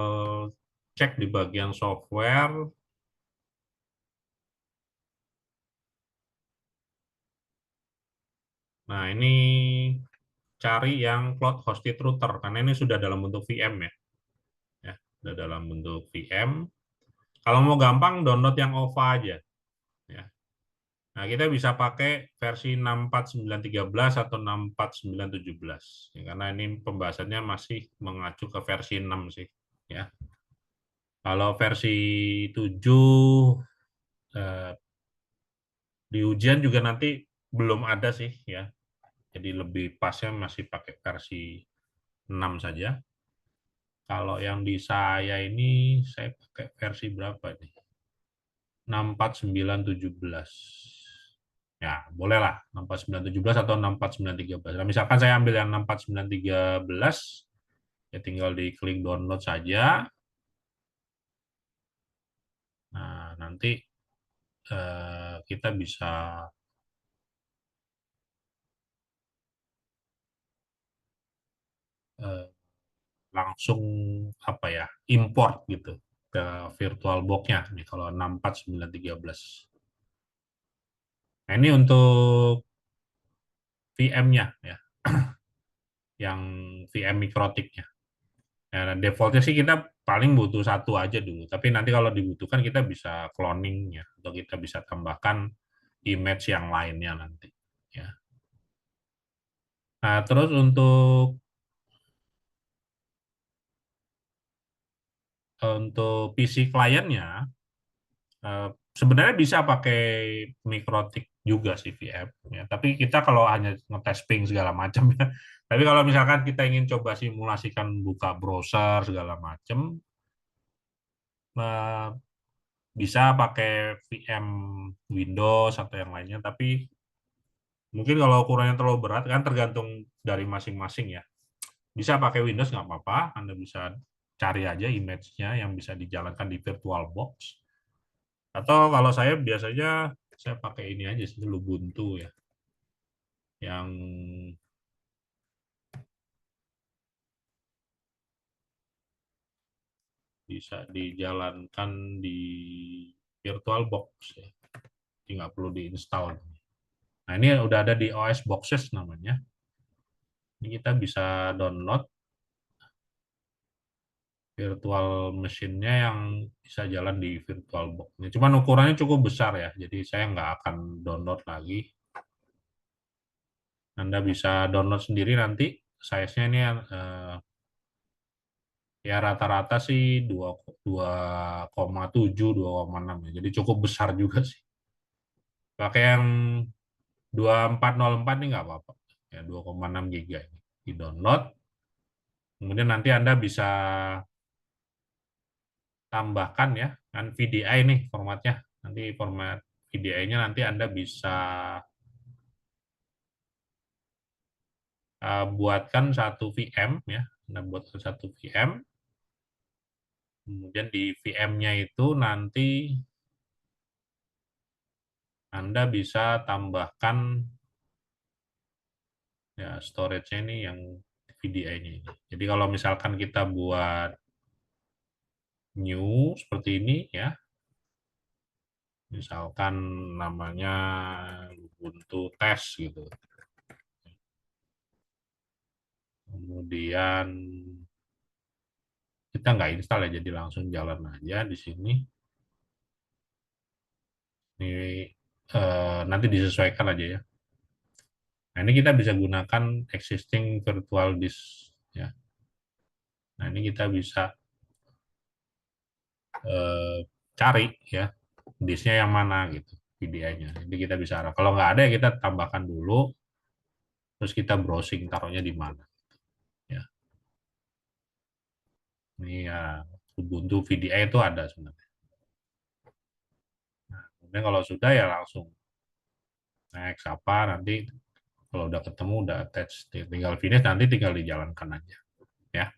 cek di bagian software. Nah, ini cari yang cloud hosted router karena ini sudah dalam bentuk VM ya. Ya, sudah dalam bentuk VM. Kalau mau gampang download yang OVA aja ya. Nah, kita bisa pakai versi 64913 atau 64917 ya, karena ini pembahasannya masih mengacu ke versi 6 sih ya. Kalau versi 7 di ujian juga nanti belum ada sih ya. Jadi lebih pasnya masih pakai versi 6 saja. Kalau yang di saya ini saya pakai versi berapa nih? 64917. Ya, bolehlah 64917 atau 64913. Nah, misalkan saya ambil yang 64913, ya tinggal diklik download saja. Nah, nanti kita bisa langsung apa ya, import gitu ke VirtualBox-nya nih kalau 64913. Nah, ini untuk VM-nya ya, yang VM mikrotiknya. Ya, defaultnya sih kita paling butuh satu aja dulu, tapi nanti kalau dibutuhkan kita bisa cloning ya, atau kita bisa tambahkan image yang lainnya nanti. Ya. Nah, terus untuk PC kliennya sebenarnya bisa pakai mikrotik juga sih VM ya. Tapi kita kalau hanya ngetes ping segala macam ya. Tapi kalau misalkan kita ingin coba simulasikan buka browser segala macam, bisa pakai VM Windows atau yang lainnya. Tapi mungkin kalau ukurannya terlalu berat kan tergantung dari masing-masing ya. Bisa pakai Windows nggak apa-apa. Anda bisa cari aja image-nya yang bisa dijalankan di VirtualBox. Atau kalau saya biasanya saya pakai ini aja sih, Ubuntu ya, yang bisa dijalankan di VirtualBox ya. Jadi nggak perlu diinstal. Nah, ini udah ada di OS Boxes namanya. Ini kita bisa download virtual machine-nya yang bisa jalan di VirtualBox. Ini cuman ukurannya cukup besar ya, jadi saya nggak akan download lagi. Anda bisa download sendiri nanti. Size-nya ini ya rata-rata sih 2,7, 2,6 ya. Jadi cukup besar juga sih. Pakai yang 2404 ini nggak apa-apa. Ya 2,6 giga ini. Di-download. Kemudian nanti Anda bisa tambahkan ya, kan VDI nih formatnya. Nanti format VDI-nya nanti Anda bisa buatkan satu VM ya. Anda buatkan satu VM. Kemudian di VM-nya itu nanti Anda bisa tambahkan ya storage-nya ini yang VDI-nya ini. Jadi kalau misalkan kita buat new seperti ini ya, misalkan namanya Ubuntu test gitu. Kemudian kita nggak install ya, jadi langsung jalan aja di sini. Ini nanti disesuaikan aja ya. Nah, ini kita bisa gunakan existing virtual disk ya. Nah, ini kita bisa cari ya disknya yang mana gitu, VDI-nya. Jadi kita bisa arah. Kalau nggak ada ya kita tambahkan dulu, terus kita browsing taruhnya di mana. Ya. Ini ya Ubuntu VDI itu ada sebenarnya. Nah, kemudian kalau sudah ya langsung next apa nanti kalau udah ketemu udah attach, tinggal finish, nanti tinggal dijalankan aja ya.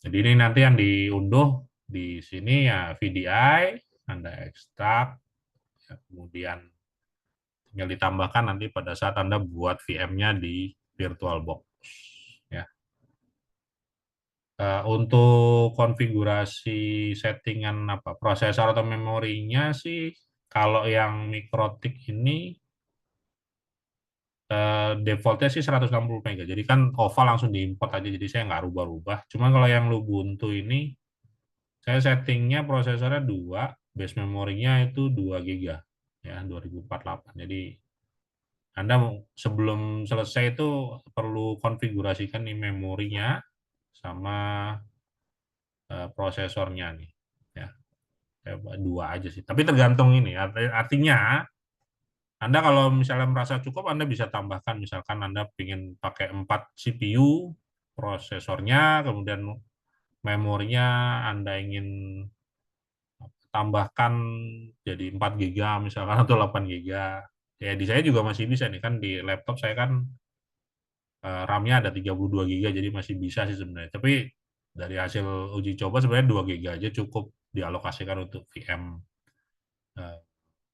Jadi ini nanti yang diunduh di sini ya VDI, Anda ekstrak, ya, kemudian tinggal ditambahkan nanti pada saat Anda buat VM-nya di VirtualBox. Ya. Untuk konfigurasi settingan apa prosesor atau memorinya sih, kalau yang Mikrotik ini defaultnya sih 160 MB. Jadi kan OVA langsung diimport aja, jadi saya nggak rubah-rubah. Cuman kalau yang Lubuntu ini, saya settingnya prosesornya 2, base memorinya itu 2 GB ya 2048. Jadi Anda sebelum selesai itu perlu konfigurasikan nih memorinya sama prosesornya nih. Ya, dua aja sih. Tapi tergantung ini. Artinya Anda kalau misalnya merasa cukup, Anda bisa tambahkan. Misalkan Anda ingin pakai 4 CPU prosesornya, kemudian memorinya Anda ingin tambahkan jadi 4 GB misalkan atau 8 GB. Ya di saya juga masih bisa nih kan, di laptop saya kan RAM-nya ada 32 GB, jadi masih bisa sih sebenarnya. Tapi dari hasil uji coba sebenarnya 2 GB aja cukup dialokasikan untuk VM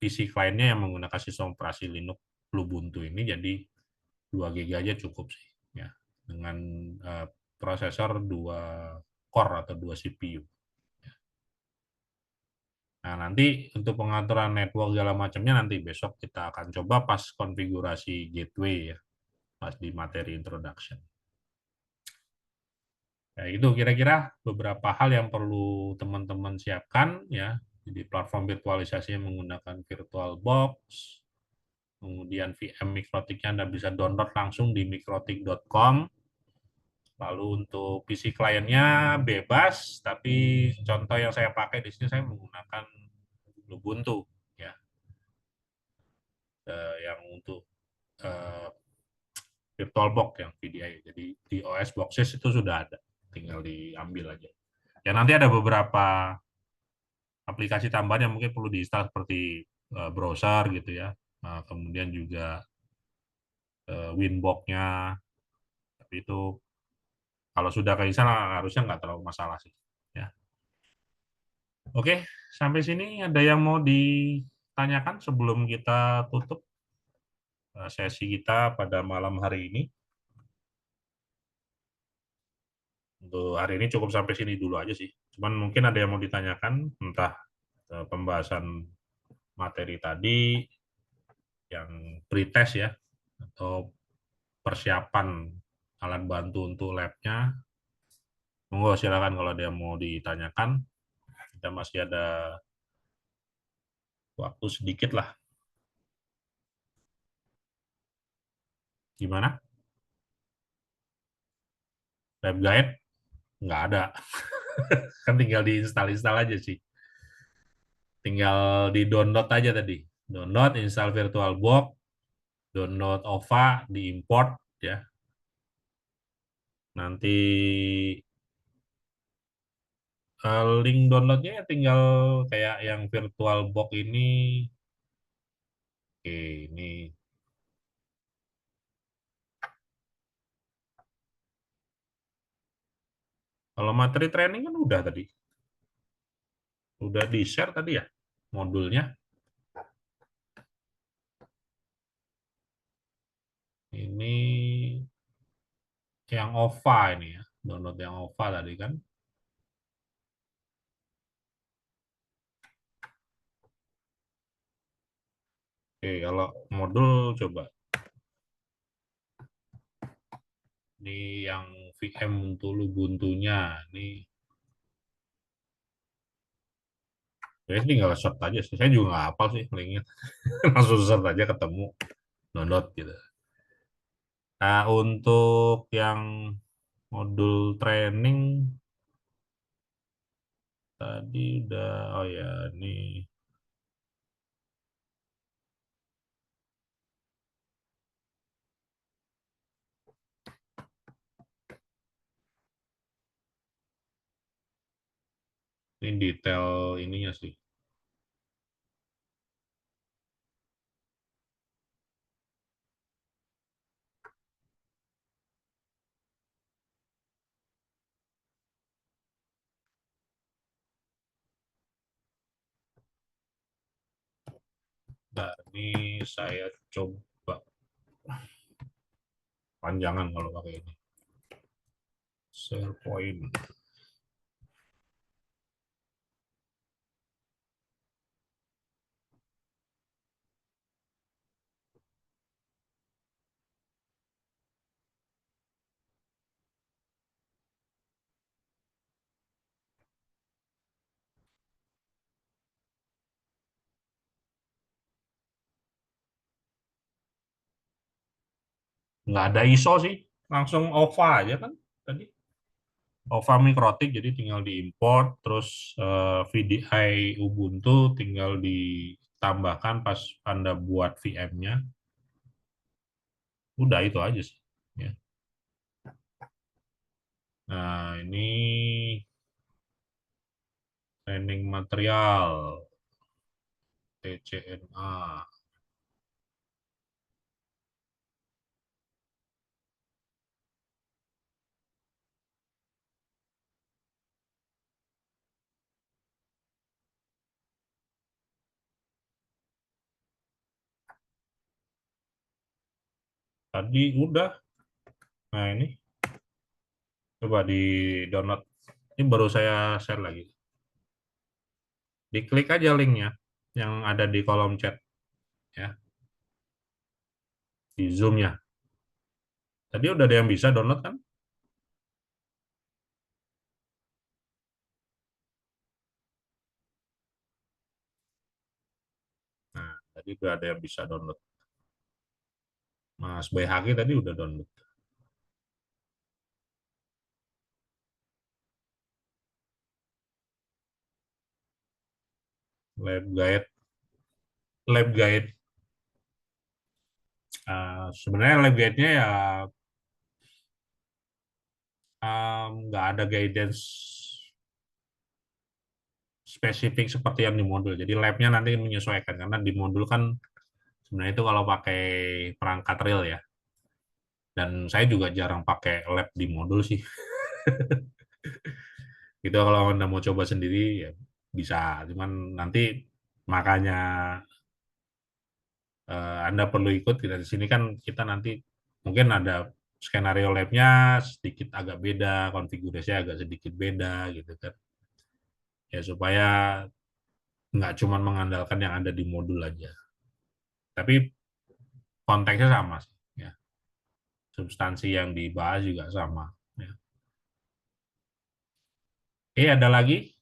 PC kliennya yang menggunakan sistem operasi Linux Ubuntu ini, jadi 2 GB aja cukup sih ya, dengan prosesor 2 core atau 2 CPU. Nah, nanti untuk pengaturan network segala macamnya nanti besok kita akan coba pas konfigurasi gateway ya, pas di materi introduction. Ya, itu kira-kira beberapa hal yang perlu teman-teman siapkan ya. Jadi platform virtualisasi yang menggunakan VirtualBox, kemudian VM Mikrotiknya Anda bisa download langsung di mikrotik.com. Lalu untuk PC kliennya bebas, tapi contoh yang saya pakai di sini saya menggunakan Ubuntu ya, yang untuk uh, VirtualBox yang VDI. Jadi di OS Boxes itu sudah ada, tinggal diambil aja. Ya nanti ada beberapa aplikasi tambahan yang mungkin perlu diinstal seperti browser gitu ya. Kemudian juga Winbox-nya, tapi itu kalau sudah keinstal harusnya nggak terlalu masalah sih. Ya. Oke, sampai sini ada yang mau ditanyakan sebelum kita tutup sesi kita pada malam hari ini? Untuk hari ini cukup sampai sini dulu aja sih. Cuman mungkin ada yang mau ditanyakan, entah pembahasan materi tadi yang pretest ya, atau persiapan alat bantu untuk labnya. Monggo silakan kalau ada yang mau ditanyakan. Kita masih ada waktu sedikit lah. Gimana? Lab guide? Nggak ada. Kan tinggal diinstal-install aja sih. Tinggal di-download aja tadi. Download, install VirtualBox, download OVA, diimport ya. Nanti link downloadnya tinggal kayak yang VirtualBox ini. Oke, ini kalau materi training kan udah tadi. Udah di-share tadi ya modulnya. Ini yang OVA ini ya. Download yang OVA tadi kan. Oke, kalau modul coba. Ini yang VM untuk Ubuntu-nya. Ini ya tinggal search aja sih. Saya juga nggak hafal sih linknya. Langsung search aja ketemu. Download gitu. Nah, untuk yang modul training tadi udah, oh ya, ini detail ininya sih. Nah, ini saya coba panjangan kalau pakai ini. SharePoint. nggak ada ISO sih, langsung OVA aja kan tadi. OVA mikrotik, jadi tinggal diimport, terus VDI Ubuntu tinggal ditambahkan pas Anda buat VM-nya. Udah itu aja sih. Ya. Nah, ini training material TCNA. Tadi udah. Nah, ini coba di download. Ini baru saya share lagi. Diklik aja linknya yang ada di kolom chat, ya, di Zoom-nya. Tadi udah ada yang bisa download kan? Nah, tadi udah ada yang bisa download. Mas Bayhaki tadi udah download. Lab guide, lab guide. Sebenarnya lab guide-nya ya nggak ada guidance spesifik seperti yang di modul. Jadi labnya nanti menyesuaikan karena di modul kan sebenarnya itu kalau pakai perangkat real ya. Dan saya juga jarang pakai lab di modul sih. Gitu kalau Anda mau coba sendiri ya bisa. Cuman nanti makanya Anda perlu ikut kita di sini kan kita nanti mungkin ada skenario labnya sedikit agak beda, konfigurasinya agak sedikit beda gitu kan. Ya supaya nggak cuma mengandalkan yang ada di modul aja. Tapi konteksnya sama sih. Ya. Substansi yang dibahas juga sama. Ya. Oke, ada lagi?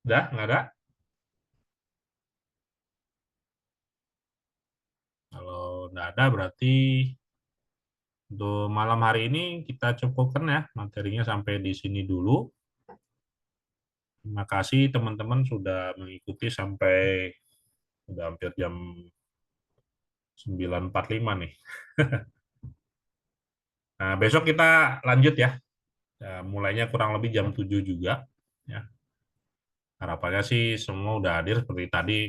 Udah, nggak ada? Kalau nggak ada berarti untuk malam hari ini kita cukupkan ya materinya sampai di sini dulu. Terima kasih teman-teman sudah mengikuti sampai udah hampir jam 9.45 nih. Nah, besok kita lanjut ya. Mulainya kurang lebih jam 7 juga. Ya. Harapannya sih semua udah hadir seperti tadi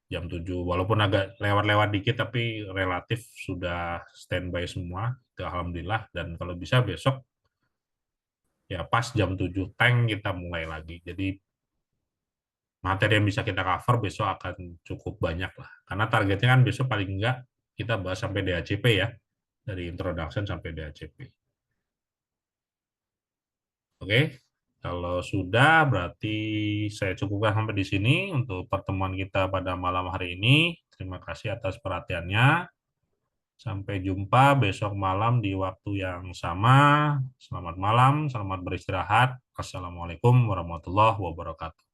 jam 7. Walaupun agak lewat-lewat dikit, tapi relatif sudah standby semua. Itu alhamdulillah. Dan kalau bisa besok, ya pas jam 7 tank kita mulai lagi. Jadi materi yang bisa kita cover besok akan cukup banyak lah. Karena targetnya kan besok paling enggak kita bahas sampai DHCP ya. Dari introduction sampai DHCP. Oke, kalau sudah berarti saya cukupkan sampai di sini untuk pertemuan kita pada malam hari ini. Terima kasih atas perhatiannya. Sampai jumpa besok malam di waktu yang sama. Selamat malam, selamat beristirahat. Assalamualaikum warahmatullahi wabarakatuh.